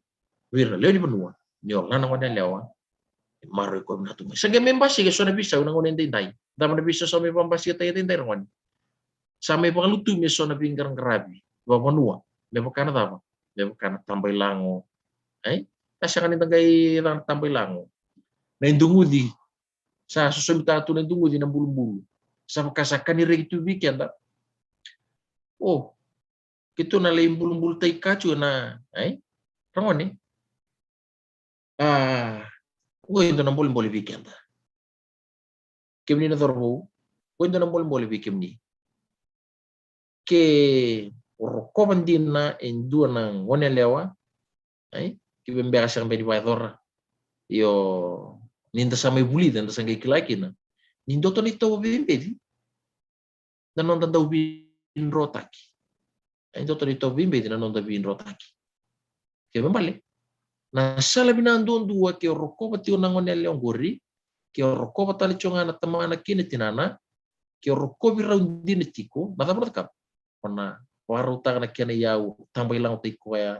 le di benua ni orang ngone lewa maru ko na tunga sage membasi ke sona bisa unang ngone ndai da mana bisa sampai pembasi tay ndai ngone sampai pengalutu me sona pinggarang kerabi bawa nua me bukan apa me bukan tambay lango kasi kan tagai tambay lango na indungudi Sa susumita tu na dungo din ng bulu-bulu. Sa makasakan ni Regi weekend. Oh, kito na lang bulu-bulu tay kacho na ay rangon eh. Ito ng bulu-bulu weekend. Kim ni na dorbo. Ito ng bulu-bulu weekend ni. Ke rokoban din na indua ng wanelewa ay kibembera sang bedi wador yo ninda sa may buli ninda sa ngay kilaki na nindo to nito bimbe nanon daw bin rotaki ay nindo to nito bimbe nanon daw bin rotaki kibembale na sala binandon dua ke rokoba ti nang wanele ngori ke rokoba tali chonga na tamana kini tinana ke rokobi raundi netiko mata berkap ona waru ta na kene yau tambay lang ti ko ya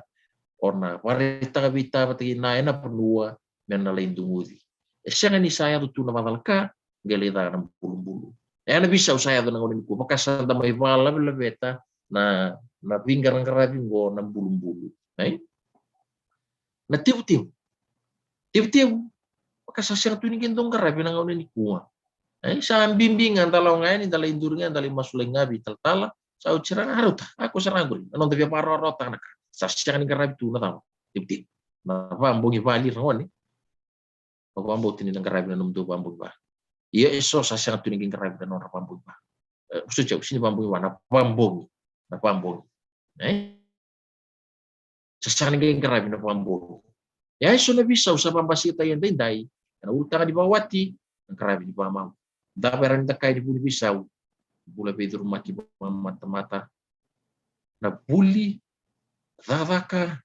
ona warita bita pati na ena penua mena lain dungudi siya ni saya tu na madalka gelita ng bulu-bulu na bisa usaya do nangonin ko makasa da may bala beta na pinggar ng karabing go ng bulu-bulu ay na tiu-tiu makasa siya tu ni gendong karabing nangonin ko ay sa bimbingan talaw ngayon indalay induringan dalay masulay ngabi taltala sa uciran haruta ako sarang guri anong tabi parorota na sa siya ni karabi tu na tao tiu-tiu na pambong ibali ron eh pambong tinin ng karabi na numdo pambong ba iya eso sa siya tuningin karabi na nora pambong ba usucha sini pambong ba na pambong eh sa siya ni karabi na pambong ya eso na bisa sa pambasita yan day na utang di bawati ng karabi di pamam daparan da kay di buli bisaw bula bedur mati mata-mata na buli ravaka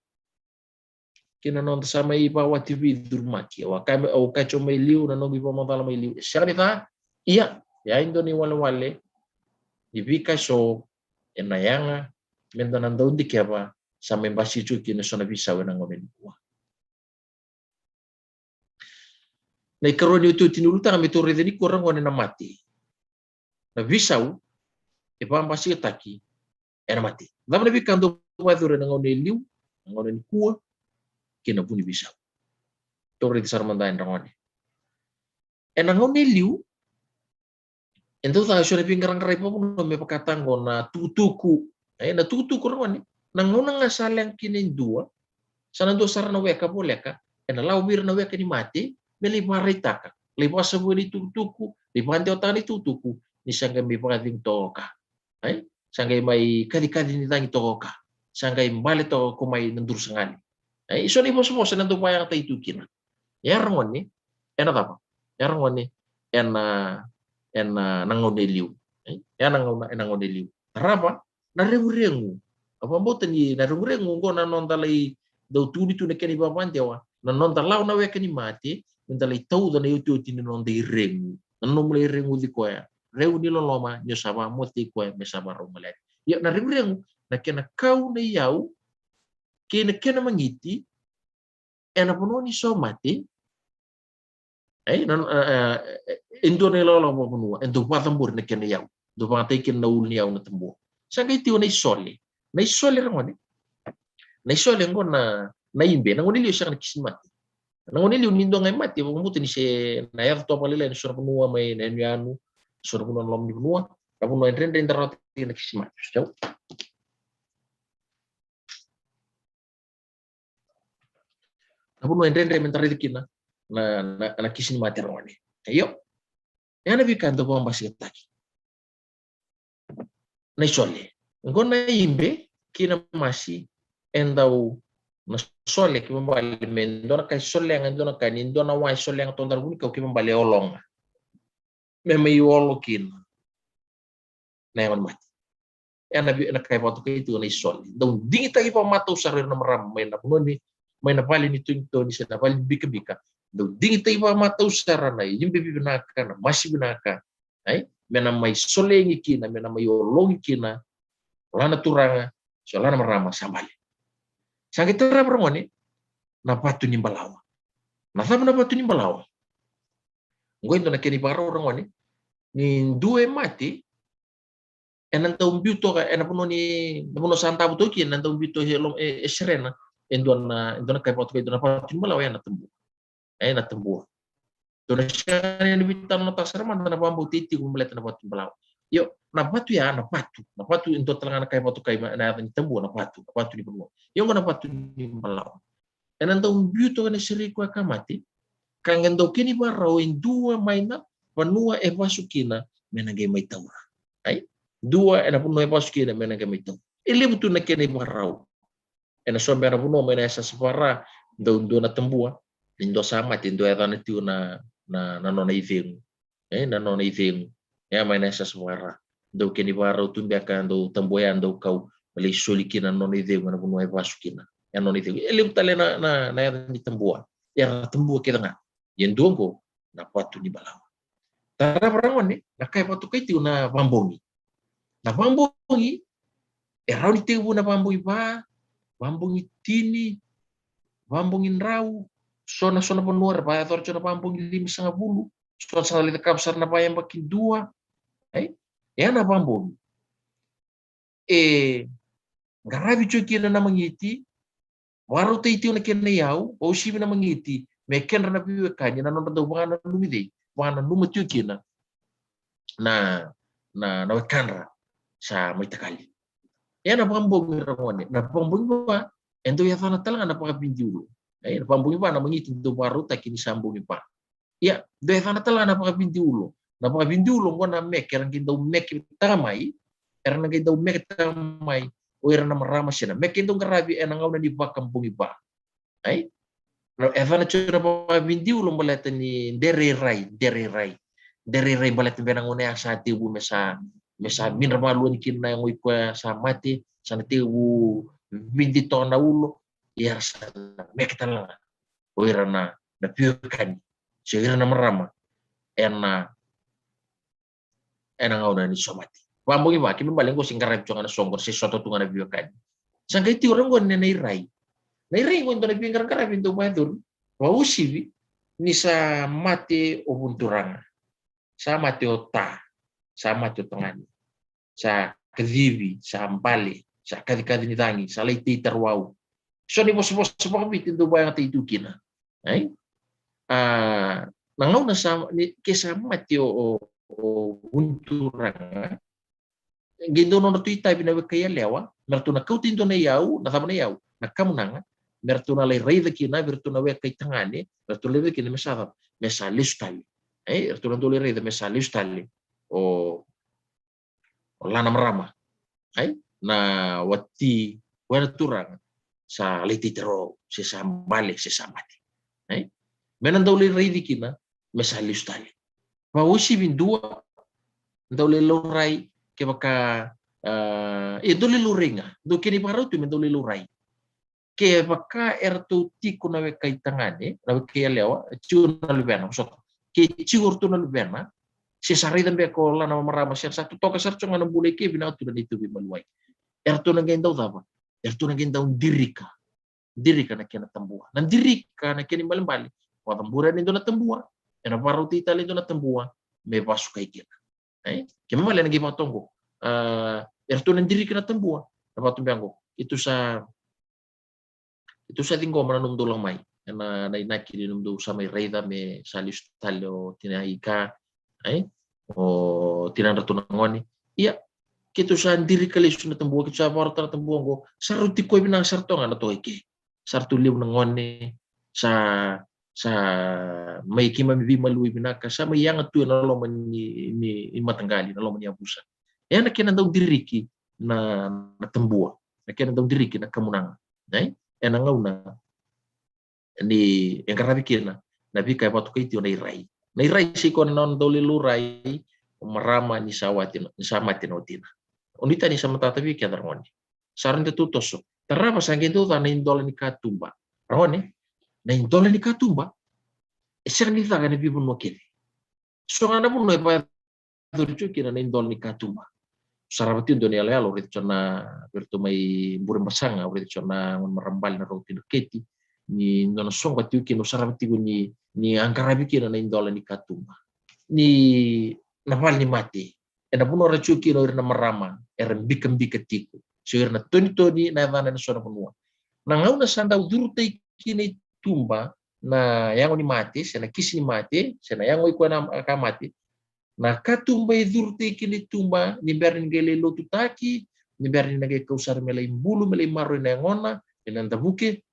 kinanon sa may bawati bedur mati wa kami o kacho may liu na nogi pamantala may liu siya nita iya ya indo ni wale ibika so enayanga mendanan daw di kaya sa may basichu kina so na bisaw na ngomen ko na ikaroon ito tinulutan kami to redeni ko rang na mati na bisaw ipambasi taki era mati dapat lebih kanto wadure na ngone liu ngone kuwa kina puni bisaw to redi sarmandain rangone ngone liu ento ta sure pingarang repo no me pakatang na tutuku na tutuku rangone nangona nga salang kinin dua sana do sarana weka boleka lau bir na weka ni mati meli maritaka lepas sebuah di tutuku di pantai otak di tutuku ni sanggai may pangating toka ay sanggai may kadi-kadi ni tangi toka sanggai balik to kumay nandur sangali ay iso ni mo sa nandu payang tayo tukin yarangon ni apa yarangon ni nangoneliu ay nangoneliu tarapa nareburengu apa mboten ni nareburengu go nanontalay daw tuli tu nekeni babantewa nanontalau na weka ni mati mentalay tau da na yuti ni nonday rengu nanomulay rengu di koya reu ni loloma nyo sama moti ko me sama romalet ya na reu na kena kau na yau kena mangiti ena pono ni so mati indo ne lolo mo pono endo patambur na kena yau do patay ken na ul ni yau na tambo sa kay tiyo na isole ramone na isole ngo na imbe na ngonili siya na kisimati na ngonili nindo ngay mati mo muti ni se na yar to palila ni sura pono may nenyanu sudah punon lom di benua, kamu noen rende internet na kisima. Jauh. Kamu noen rende mentar itu kina na kisini mati rawani. Ayo, yang nabi kanto pun masih taki. Na isole, engkau na imbe kina masih endau na sole kima bali mendona kai sole yang endona kai indona wai sole yang tondar guni kau kima bali olong. Memang iwolokin na yaman mati nabi na kay pato kay itu na isol daw ding tagi pa mataw sa rin na maram may na puno ni may napali ni tunto ni sa napali bika daw ding tagi pa mataw sa ranay yung bibinaka na masih binaka ay mena may solengi kina mena may olongi kina wala na turanga so wala na marama sambali sakit terap ramone na patu ni balawa na sama na patu ni balawa ngoi ndo na keni baro ramone ni due mati enan taum biuto ka enan puno ni puno santa buto ki enan taum biuto helom serena endona kay pot kay dona patu ni balawa na tembu Tuna siya ni bitan na tasar man na bambu titi kung malet na batu balaw. Yo, na batu ya, na batu into talaga na kay batu kay na tembo na batu ni bulu. Yung na batu ni balaw. And daw beauty na siri ko kamati, kangen daw kini ba raw in dua maina, panua e pasukina, menagay may tawa. Ay, dua e na panua e pasukina, menagay may tawa. Ili buto na kini ba raw. E na so mera puno may nasa safara, daw na tembua, indo sama tindo e na tiu na nona iving. Na nona iving. Ya may nasa safara. Daw kini ba raw tumbiakan daw tembuyan daw kau, mali sulikina nona iving, na panua e pasukina. Yang non itu, elim tale na yang ditembua, yang tembua kita nggak, yang dongko na patu di balaw. Tara perawan ni, na kaya patu kay tiu na bambongi, raw ni tiu na bambongi ba, bambongi tini, bambongi raw, sona penuar ba, atau na bambongi 5,5 bulu, sona lita kapsar na bayang bakin 2, ya na bambongi. Garabi cuci na mangiti. Waru te itu na kena yau, o sibi na mangiti, me ken na biwe kanya na nonton do bana lumide, bana lumetu kina. Na kanra sa mai takali. Ya na bambong ramone, na bambong ba, endo ya fana talanga na paka pinjulu. Na bambong ba na mangiti do waru ta kini sambong pa. Ya, do ya fana talanga na paka pinjulu. Na paka pinjulu ko na mek erang kindaw mek tamai, erang kindaw mek tamai. O era na marama siya na. Mekin tong karabi e nangaw na ni ba kampung iba. Ay? Evan na tsura pa bindi ulong baleta ni dere ray. Dere ray baleta benang una yang sa tibu mesa minramaluan kin na yung ipa sa mati sa natibu bindi to na ulo. Iyar sa mekita lang. O era na piukan. So era na marama. Na nangaw na ni somati. Pambongi ba kimi baling ko singkarep chonga na songkor si soto tunga na biyokan. Sangkay ti orang gon na iray. Na iray gon to na bingkar karap into madur. Wausibi ni sa mate o bunturanga. Sa mate o ta. Sa mate o tangani. Sa kadibi, sa ampale, sa kadikadi ni tangi, sa laiti tarwau. So ni bos-bos sa pakabit into bayang taitukin na. Ay? Nangaw na sa kesa mate o bunturanga. Gindo no tuita binawe kaya lewa mertu na kautin to na yau na tama na yau na kamunanga mertu na lay rei kina mertu na we kay tangani mertu le kina mesava mesalis tali mertu na dole rei mesalis tali o lana marama na wati wana turang sa lititero si sambale si samati menan dole rei kina mesalis tali mausi bindua dole lorai ke baka dole luringa do kini parau tu mendole lurai ke baka ertu tiku na we kay tangane na we kay lewa ciu na lubena so ke ciu tu na lubena si sari dambe ko la na marama ser satu toka ser chonga na bule ke bina tu na itu bi maluai ertu na gendau tapa ertu na gendau dirika na kena tambua nan dirika na kini malembali wa tambura ni do na tambua ena parau ti tali do na tambua me basu kay kina kami malah lagi matonggo. Ertu nandiri kena tembua. Dapat tumbianggo. Itu sa tinggo mananum dolang mai. Na inaki dinum do sa may reida me salis talo tinaika. O tinanratu nangoni. Iya. Kitu sa ndiri kali su na tembua. Kitu sa parata na tembua ngo. Saruti ko binang sartonga na to iki. Sartu liw nangoni. Sa may kima mi malui binaka sa may yang atu na lo man ni matanggali na lo man yabusa na kena daw diriki na tembua na kena daw diriki na kamunanga na ngaw na ni yang karabi kina nabi kay patu kay na iray si ko non daw liluray marama ni sawatin ni samatin otina unita ni sama tatabi kaya darmoni saran tetutoso tarapa sangin do ta na indol ni katumba rawani na indola ni katumba siya nila ka na bibun mo kini so nga na po na ipayadurcho kina na indola ni katumba sarabatin do ni alayalo rito na virtu may buring basanga rito na marambal na roti keti ni nanosong pati kino sarabati ko ni angkarabi kina na indola ni katumba ni napal ni mati na puno racho kino na marama bikam-bikatiku so na toni na evana na so na punua na ngaw na sanda udurutay kini tumba na yang ni mati sena kisi ni mati sena yang iko na akamati na katumba idurti kini tumba ni berin gele lotu taki ni berin nage kausar melai bulu melai maru na ngona inanda buke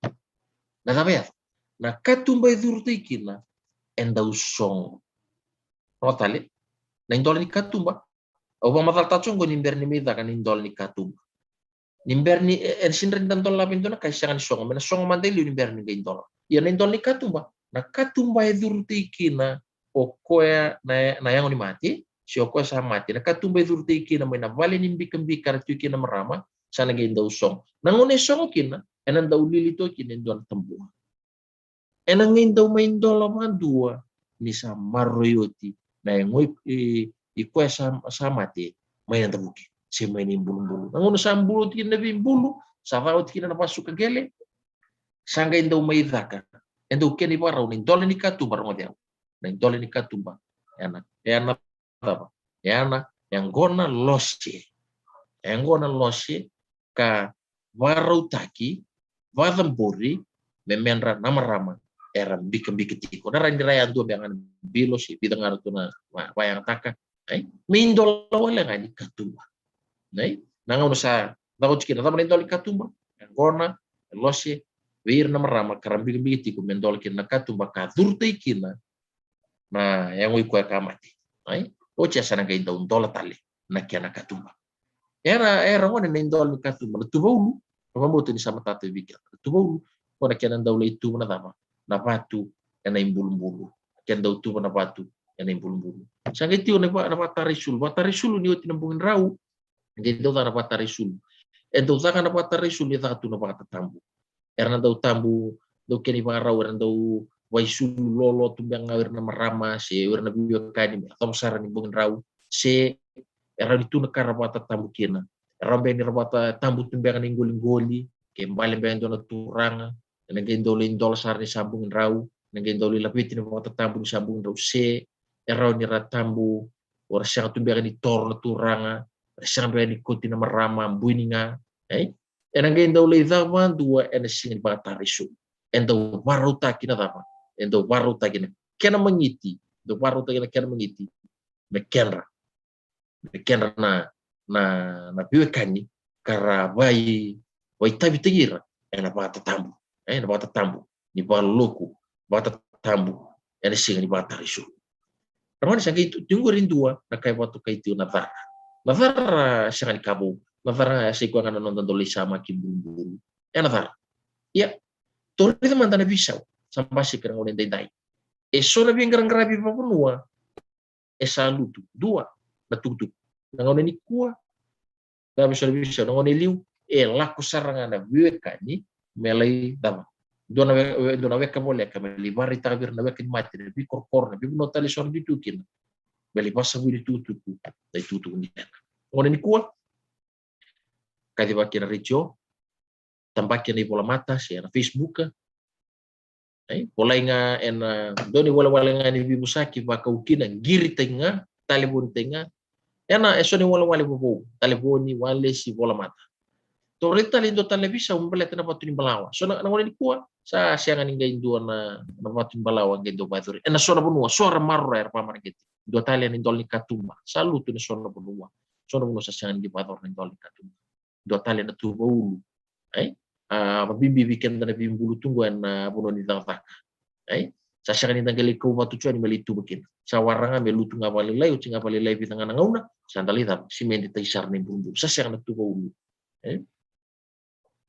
na tabe na katumba idurti kina enda usong rotale na indol ni katumba o ba matal tachongo ni berni meda kan indol ni katumba ni berni en sinren dan tol lapin tona kai sangan songo mena songo mandeli ni berni ga indol ya na indol ni katumba na katumba idurti kina okoya na yang ni mati si okoya sa mati na katumba idurti kina mena vale ni bikar tu kina marama sana ga indol song na ngone songo kina enan daw lilito kina indol tembu enang indol main indol ma dua ni sa maroyoti na yang iko sa mati main tabuki si main bulu-bulu nangono sa bulu kina bulu sa raut kina na pasuk ke gele sanga indau mai daka endo keni parau ni dole ni katumba ngodiau na dole ni katumba yana apa yana yang gona losse ka warau taki vadambori memenra namarama era bikin tiko na randira yang dua bengan bilos bidangar tu na wayang taka mindol wala ngani katumba nay nangono sa dago chikina tamani dole katumba yang gona losse wir na marama karambi biti ko mendol kina katumba ka durte kina na yang ui kuai kamati ai o cia sana ga indau dola tale na kiana katumba era ngone na indol katumba tu baulu ko moto ni sama tatu bikira tu baulu ko na kiana ndau itu na dama na batu na imbulu-bulu kiana ndau tu na batu na imbulu-bulu sanga itu na batarisul ni oti nambungin rau ngai ndau na batarisul endo zaka na batarisul ni tatu na batatambu erna dau tambu do keni barau erna dau waisu lolo tumbang ngawir na marama se werna biyo kani atau sarani bungin rau se era itu nekara bata tambu kena rambe ni rabata tambu tumbang ninggoli kembali ben dona turanga ngen indol sarni sambungin rau ngen doli lapiti ni bata tambu sambungin rau se era ni ratambu ora sang tumbang ni torna turanga sang ben ni kotina marama buininga enang dole zaman dua singin batarisu endo waruta kina dama endo waruta kina kena mengiti do waruta kena mengiti mekenra na biwe kani kara wai tabi tegira ena bata tambu ni baluku bata tambu singin batarisu ramani sangi itu tunggurin dua na kai watu kai itu nazar sangan kabu nazar si ko ngana nonton doli sama kimburu nazar ya tori itu mantan bisa sampai si kerang oleh dai eso na biang gerang gerabi papunua salutu dua na tutu ngone ni kuah da bisa ngone liu laku saranga na biwe kani melai dama dona weka boleh kameli mari tabir na weka mati na bi korkor na bi notali sor ditukin beli pasa budi tutu dai tutu ni ngone ni kuah kadi bakira rijo tambaknya di bola mata si na Facebook bola inga doni wala ngani bi musaki baka ukina giri tenga talibun tenga esoni wala bobo taliboni wale si bola mata torita lindo televisa umbele tena patu ni balawa so na ngoni kuwa sa siangan inga indua na patu ni balawa ngendo bathuri sona bunua sora marra er pamar gitu dua talian indol ni katumba salutu ni sona bunua sa siangan di bathor indol ni katumba dua talian na tu baulu mabimbi weekend na bimbulu tunggu na buno ni tangtak sa siangan ni tanggali ko batu cuan melitu bikin sa waranga melutu ngapalilai uci ngapalilai bitanga ngauna sandalita si mendi taisar ni bumbu sa siangan na tu baulu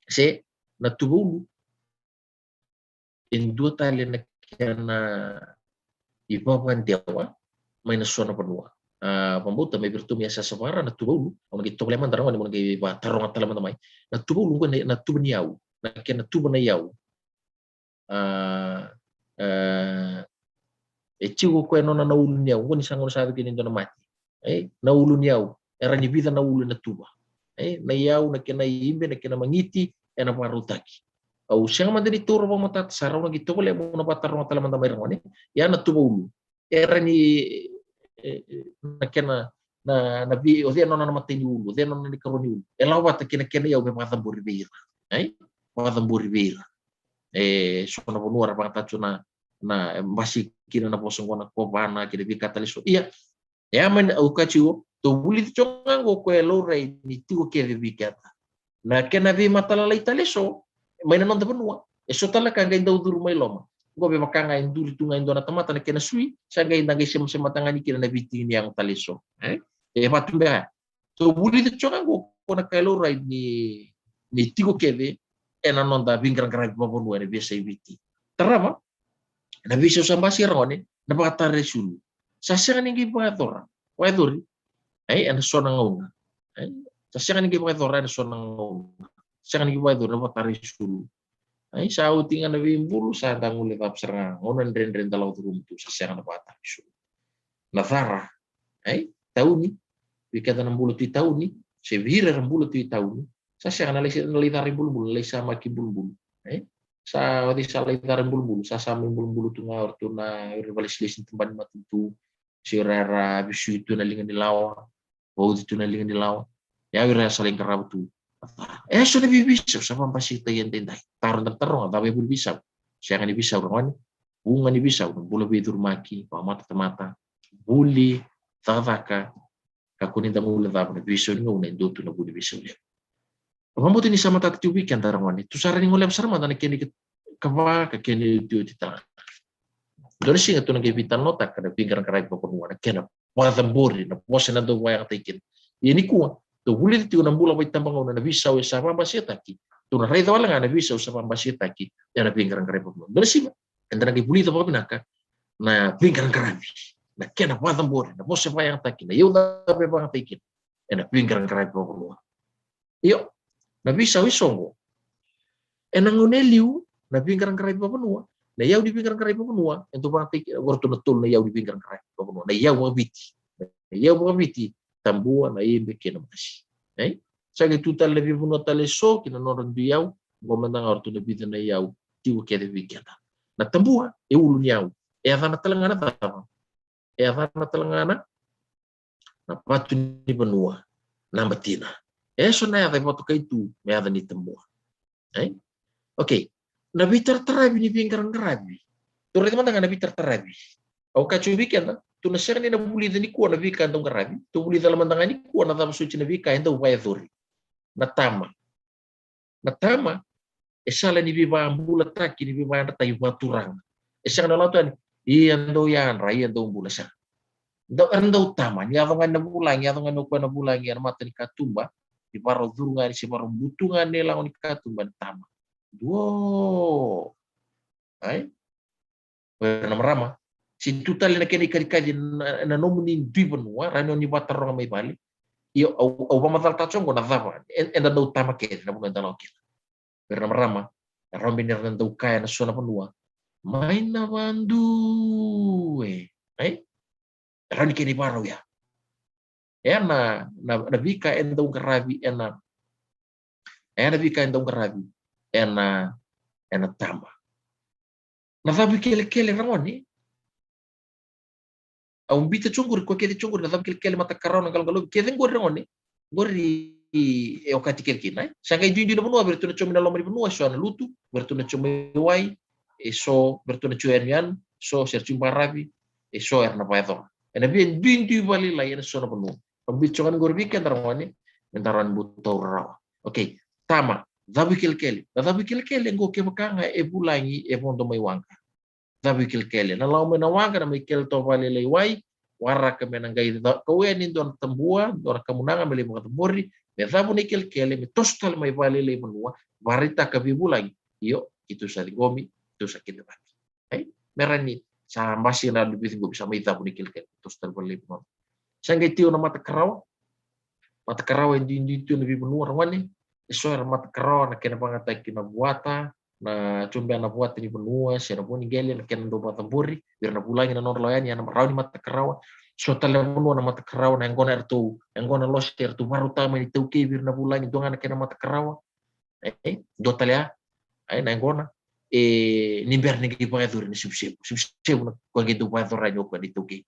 se na tu baulu in dua talian na kiana ibawan dewa may nasona panua pambuta may birtu mi sa safara na tubaulu ang gito kleman darang mo ngi ba tarong at talaman tamay na tubaulu ko na tuban yaw na ken na tuban na yaw chigo ko no na naulun yaw ko ni sangon sabi kinin do na mati naulun yaw era ni vida naulun na tuba na yaw na ken na imbe na ken na mangiti na parutaki au siang man dini turo mo matat saraw na gito ko le mo na patarong at talaman tamay rangone ya na tubaulu era ni nakena na bi o dia non na mateni ulu dia non ni karoni ulu elawa ta kena ya be matamburi beira matamburi beira sona bonua ra pata chuna na basi kina na posong wana ko bana kina bi kataliso iya ya men ukachiwo to buli chonga go ko lore ni tigo ke bi kata na kena vi matala la italiso mai na nonda benua e so tala kanga inda uduru mai loma go be makanga induri tunga indona tamata na kena sui sanga inda ngai sem matangani kina na biti ni yang taliso e patumbe to buli chonga go ko na lore ni tigo ke e na nonda bingra gra bonua ne biasa biti terama na bisa sambasi rone na bakatare sulu sasira ningi batora waidori ai ana sona ngauna ai sasira ningi batora ana sona ngauna sasira ningi batora na bakatare sulu ai sau tinga na bimbulu sa dangule tap serang ngonan ren dalau turum tu sasira na bakatare sulu na thara ai tauni bikata na bulu ti tauni se vira na bulu ti tauni sasira na lisa bulu lisa maki bulu ai sa wadi sa laitaran bulu sa sa bulu tunga ortu na rivalisation tempat matu tu sirara bisu itu na lingan di lawa bau itu na lingan di lawa ya wira saling kerab tu sudah bisa sama pasti tayan tendai tarun terong tapi belum bisa siang ini bisa orang bunga ini bisa bulu bidur maki mata mata buli tataka kakuni tamu levar na bisu ni ngone dotu na buli bisu dia Pambuti ni sama tatu weekend tarang wani. Tu sarani ngolem sarma dana keni kava ka keni itu di tangan. Dori singa tu nage vital nota kada pingar karai pokon wana kena. Wala tambori na posa na do waya taikin. Ini kuwa. Tu huli tu na bula bai tambang na visa we sama basita ki. Tu na rei wala na visa sama basita ki. Ya na pingar karai pokon. Dori singa. Enda nage buli to pinaka. Na pingar karai. Na kena wala tambori na posa waya taikin. Na yo da be bang taikin. Na pingar karai pokon wana. Iyo na bisa wisongo enangoneliu na pingkaran karai papanua na yau di pingkaran karai papanua ento pati gorto natul na yau di pingkaran karai papanua na yau mga biti tambua na imbe kena masi sagi tutal lebih punua tale so kina noran di yau gomandang orto na biti na yau tiwa kede viketa na tambua ulu yau adana telangana tama adana telangana na patu ni benua na betina so na yata moto kaitu me ada ni tembua okay na bitar tarabi ni pingkaran karabi tu rete manda na bitar tarabi au kacu weekend tu na serni na buli ni kuwa na vika ndong karabi tu buli dalam manda ni kuwa na tam suci na vika endo waya dhuri na tama esala ni biba ambula taki ni biba anda tayu baturang esang na lautan ando yan rai ando ambula sa ando tama ni avanga na bulang na bulang yan mata ni katumba di paro durungan si paro butungan nila ni katumban tama duo na marama si tutal na keni kadi na nomuni dui benua rano ni batarong mai bali iyo au pamatal tachong ko na dava enda do tama ke na bulan dalau kita na marama rombi ni na do kaya na sona benua main na bandu rani keni paro ya na vika endong karabi na vika endong karabi ena tama na vabi kele rangoni au mbita chungur ko kede chungur na vabi kele mata karau na galgalo kede ngor rangoni gori e okati kelkina sanga junju na benua bertuna chomi na lomri benua so na lutu bertuna chomi wai so bertuna chuenyan so serchum barabi so erna paeto ena bien bindu bali la ena so na benua pembicaraan gue weekend tarangwani mentaran butuh rawa okay tama dhabi kelkele gue ke makanga e bulangi e fondo mai wangka dhabi kelkele na lau mena wangka na mai kel to vale lewai warra ke menangai kawen indon tembua dor kamunanga mele mga tembori me dhabu ni kelkele me tostal mai vale le menua varita ke bulangi iyo itu sali gomi itu sakit bati merani sa masih na lebih gue bisa mai dhabu ni kelkele tostal vale menua sanggai tio na mata karawa yang di itu lebih benua rawani isoer mata karawa na kena pangatai kina buata na cumbe na buata ni benua sera boni gele na kena do mata bori biar na bulangi na norloyan ya na rauni mata karawa so tale benua na mata karawa na ngona ertu ngona loster tu baru tama ni tauke biar na bulangi donga na kena mata karawa do tale na ngona ni ber ni ki pangatur ni sibsebu na ko gitu pangatur ranyo ko di tauke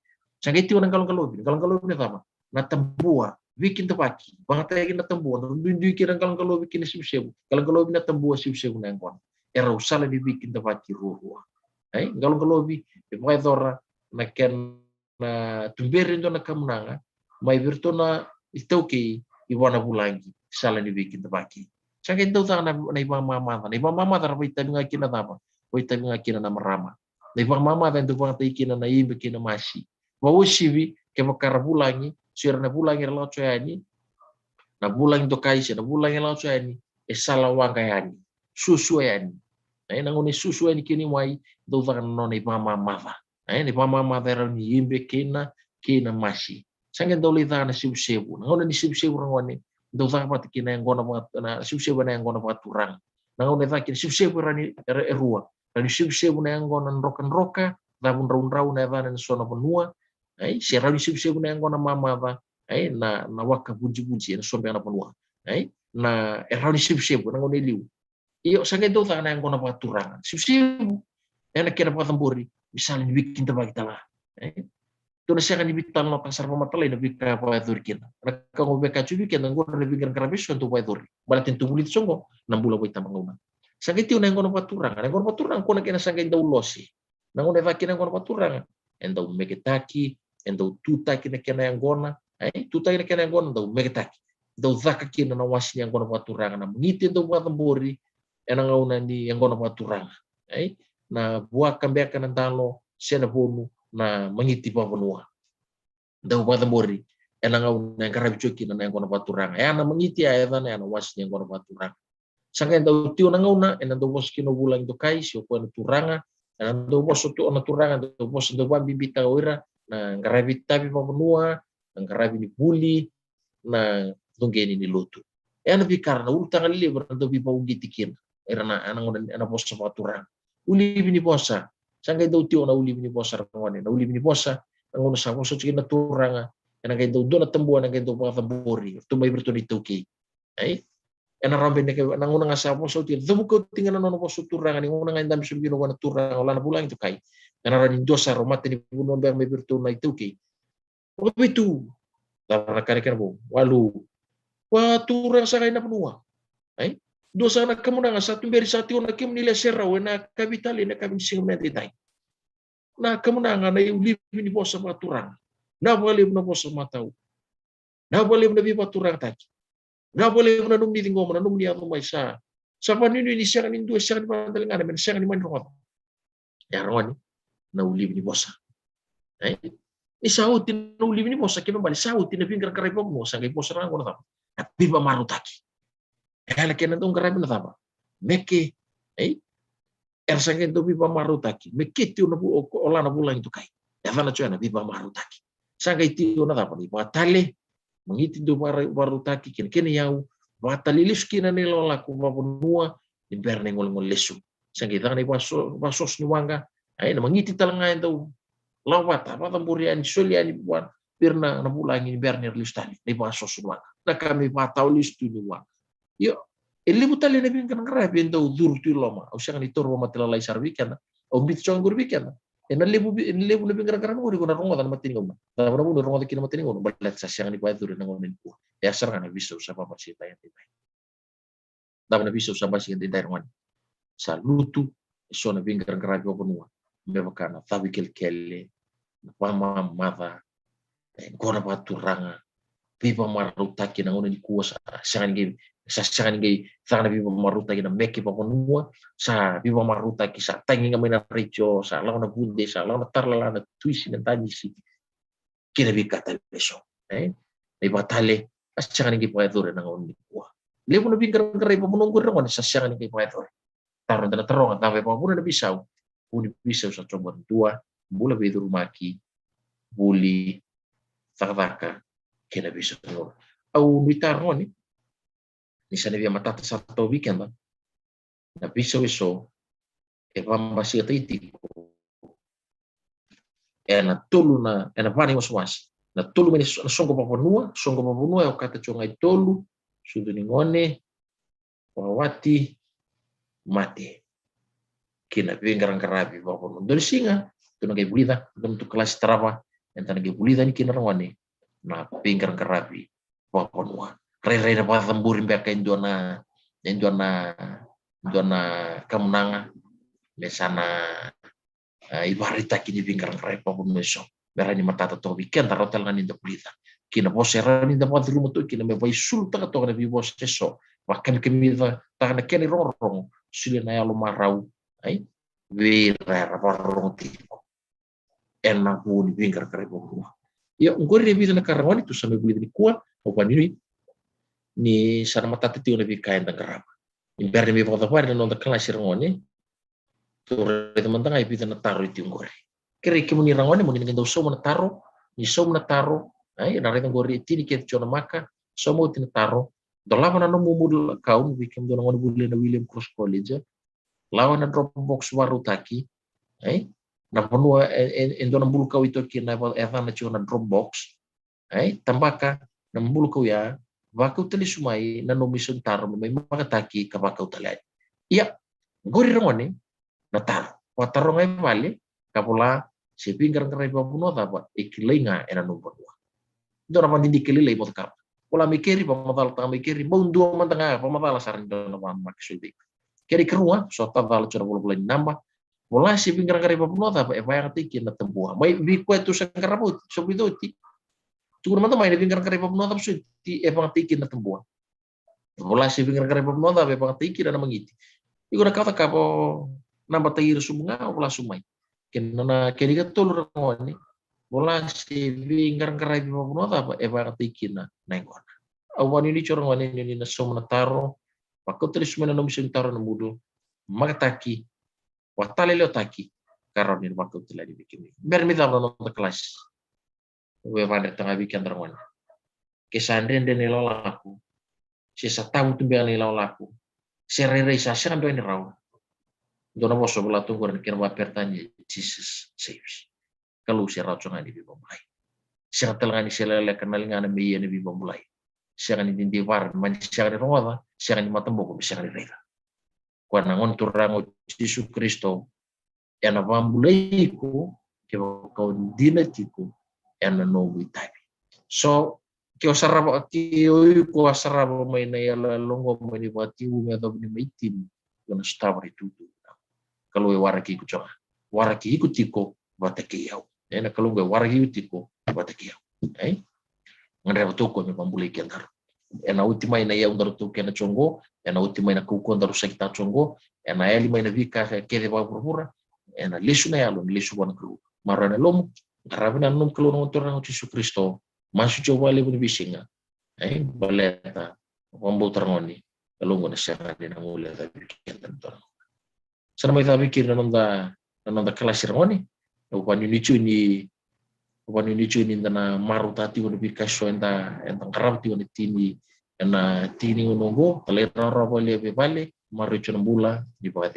sanggai tio na kalau ni tama na tambua bikin tepaki bangat na tambua na dundu kira kalau bikin sibsebu kalau na tambua sibsebu na ngona era usala di bikin tepaki ruwa Galong-galobi vai dora na ken na tumberi ndo na kamunanga mai virtona itauki iwana bulangi sala ni bikin tabaki sanga ndo ta na iba mama tar vai tabi ngakina tapa vai tabi ngakina na marama na iba mama ta ndo vai taikina na imbe kina mashi wa usivi ke makara bulangi sira na bulangi la choyani na bulangi do kaisi na bulangi la choyani e sala wanga yani susu yani nangoni susu yani kini mai do ta no na iba mama ni mama vera ni imbe kina mashi sanga ndo le ta na sibu ngona ni sibu rangwani ndo ta pat kina yang gona na sibu na yang gona paturang ngona ta kina sibu rani erua rani sibu na yang gona roka dabun raun na va na sona benua si rani sibu na yang gona mama va na waka buji na sombe na benua na rani sibu na ngona liu iyo sanga ndo ta na yang gona paturang sibu ena kena patamburi misalnya bikin tebak lah tu nasi akan dibitan lo pasar pematala ini bika apa itu kita kalau beka cuci kita ngor lebih kan kerabis untuk apa itu balatin tu bulit songo 6 bulan kita menguna sakit itu nengono paturang kau nak kena sakit dau losi nengono evakin nengono paturang endau meketaki endau tuta kena yang gona tuta kena yang gona endau meketaki endau zaka kena na wasi yang gona paturang na mengiti endau patamburi enang ngauna di yang gona paturang na buah kambiakan nantalo sena bonu na mangiti pa benua daw patambori enang au na karabi choki na ngona paturanga na mangiti ya na was yang ngona paturanga sanga daw tio na ngauna enang daw bos kino bulang to kai sio ko na turanga enang daw bos to na turanga daw bos daw bibita ora na karabi tapi pa benua na karabi ni buli na tungeni ni lutu na bikar na ultang ali berando bi pa ugiti kin era na anang na bos paturanga uli bini bosa sangkai daw tio na uli bini bosa rangwane na uli bini bosa ngono sa boso na turanga ena kay daw do na tambuan na kay daw pa tambori tumay berto dito kay ena rambe ne kay nangono nga sa boso tio daw ko tingana no boso turanga ni ngono nga indam subino na turanga wala na bulang ito kay ena ranin dosa romate ni buno ber may berto na ito kay o bitu tara karikan bo walu wa turang sa kay na punua dosa na kamu na sa tumberi sa tio na kim nila serra na kapitali na kami singmen ditay na kamu na nga na ulib ni bosa paturang na walib na bosa matau na walib na bi paturang taki na walib na nung nitingo na nung niya may sa panino ni siya kanin siya kanin pandaling nga naman siya kanin man rokot ya ron na ulib ni bosa ni sautin na ulib ni bosa kaya bali sautin na pingar karay mo sa kay bosa na ko na at bi pa marutaki ela kena tong karabi na tapa meke ersangin to bipa marutaki meke tio na bu ola na bulang itu kai ela na chuana bipa marutaki sangkai tio na tapa ni batale mengiti do marutaki ken yau batalilis kina ni lola ku babunua ni berne ngol lesu sangkai tang ni pasos ni wanga na mengiti talangai to lawat apa tamburian solian buat pirna na bulang ni berne listani ni pasos wanga na kami patau listu ni wanga yo elimu tali na bin kan karabi ndo durtu loma o siya ni torbo matilala isar weekend o bit chong gur weekend na lebu na bin kan karan ngori ko na rongo tan matingo ma na mo rongo tan kina matingo balat sa siya ni paitur na ngonin ko ya sar na biso sa pa masita yan tibay da na biso sa basi hindi dai ron sa lutu so na bin kan karabi ko nuwa me bakana tabikel kelle na pama mata ko na paturanga pipa marutaki na ngonin ko sa siya ni sasangan gay sa nabi maruta gina meki pa kunua sa biba maruta ki sa tangi nga na richo sa law na bunde sa law na tarla na tuisi na tanisi kina bi kata leso ay batale sasangan gay pa ito na ngondi ko lepo na bingkar kare pa munong gurang on sasangan gay pa ito taron na tarong at pa puna na bisaw sa chomon tua bula bi rumaki buli sakaka kina bisaw au mitaron ni sana via matata satu weekend na piso iso e pambasi atiti na tolu na vani waswasi na tolu meni na songo papunua o kata chongai tolu sudu ningone wawati mate kina bengarang karabi papun dol singa tu na bulida tu kelas trava enta na bulida ni kina rawani na bengarang karabi papunua re na patamburi mbeka indona kamunanga mesana ibarita kini bingkar repa pumeso berani matata to weekend tarotel ngani da polita kina boserani da pati rumo to kina me vai sulta ka to na bi boseso wakan kemi da ta na keni rorong sile na yalo marau ai vera rorong tipo enna buni bingkar repa pumeso ya ngori rebi na karangoni tu sampai buli ni kuat opan ni sana matata tio na bi kain da garaba imber ni bi foto pare non da kelas rangoni tu teman-teman ai bi na taru itu ngori kiri muni rangone muni ngendo so mana taro ni so mana taro ai na reta ngori tini ke chona maka so mo tin taro do lava na no mumul kaum bikin do ngone bulle na William Cross College lawa na drop box waru taki ai na ponua endo na bulu kau itu kina na chona drop box ai tambaka na bulu kau ya wakau tali sumai na no mission taro mai maka taki ka wakau talai iya ngori rangone na taro wa taro ngai vale kapula si pinggir kerai babuno apa ikilinga ena number dua itu nama dindi kelilai bot kap pola mikiri pamatal tang mikiri mundu mantanga pamatal saran do nama maksudi kiri kerua so taval cura bola nambah pola si pinggir kerai babuno apa yang tikin na tembua mai bi ko itu sangkarabut so itu ti tukur mantang mai pinggir kerai babuno apa so ti yang tikin na tembua pola si pinggir kerai babuno apa yang tikin na mangiti iku na kata kapo nambah tayir sumunga pola sumai kenana keriga tolur ngoni bola si bingkar karai bimabuno apa eva tikina nengona awan ini corong wani ini na somna taro pakko terus mena nom sing taro namudo magataki watale lo taki karon ini pakko tela dibikin ber mi tawno no kelas we pada tengah bikin termon kesandren den lolaku sisa tahu tu biang lolaku serere sa sampai ni raw dona boso bola tunggu dan kira bertanya Jesus saves kalau si racun ini dimulai siang telangan selele kenal ngana miye ni dimulai siang ini di war man siang ni roda siang ni matam boko siang ni rega kuana ngon turango Yesus Kristo ena bambulai ko ke kau dinatiku ena no witabi so kio saraba kio ko saraba mai na yala longo mai ni bati u me do ni maitin kuna stabri tutu kalau waraki ku coba waraki ku tiko batake yau ena kalau waraki ku tiko batake yau ngare to ko me pambuli kentar ena ultima ina yau ndar to kena chongo ena ultima ina ku ko ndar sekta chongo ena eli mai na vika kede ba purpura ena lesu na yalo lesu wan kru marana lom garabina num klo no torang Yesus Kristo masu coba le buni bisinga baleta pambo tarngoni kalau ngone sera dina mule ta bikin torang sana mai tabi kira nanda kelas rangoni upani nicu ni dana maru tati wani bikaso enta karabti wani tini unongo talera robo le bale maru chuna bula di bawah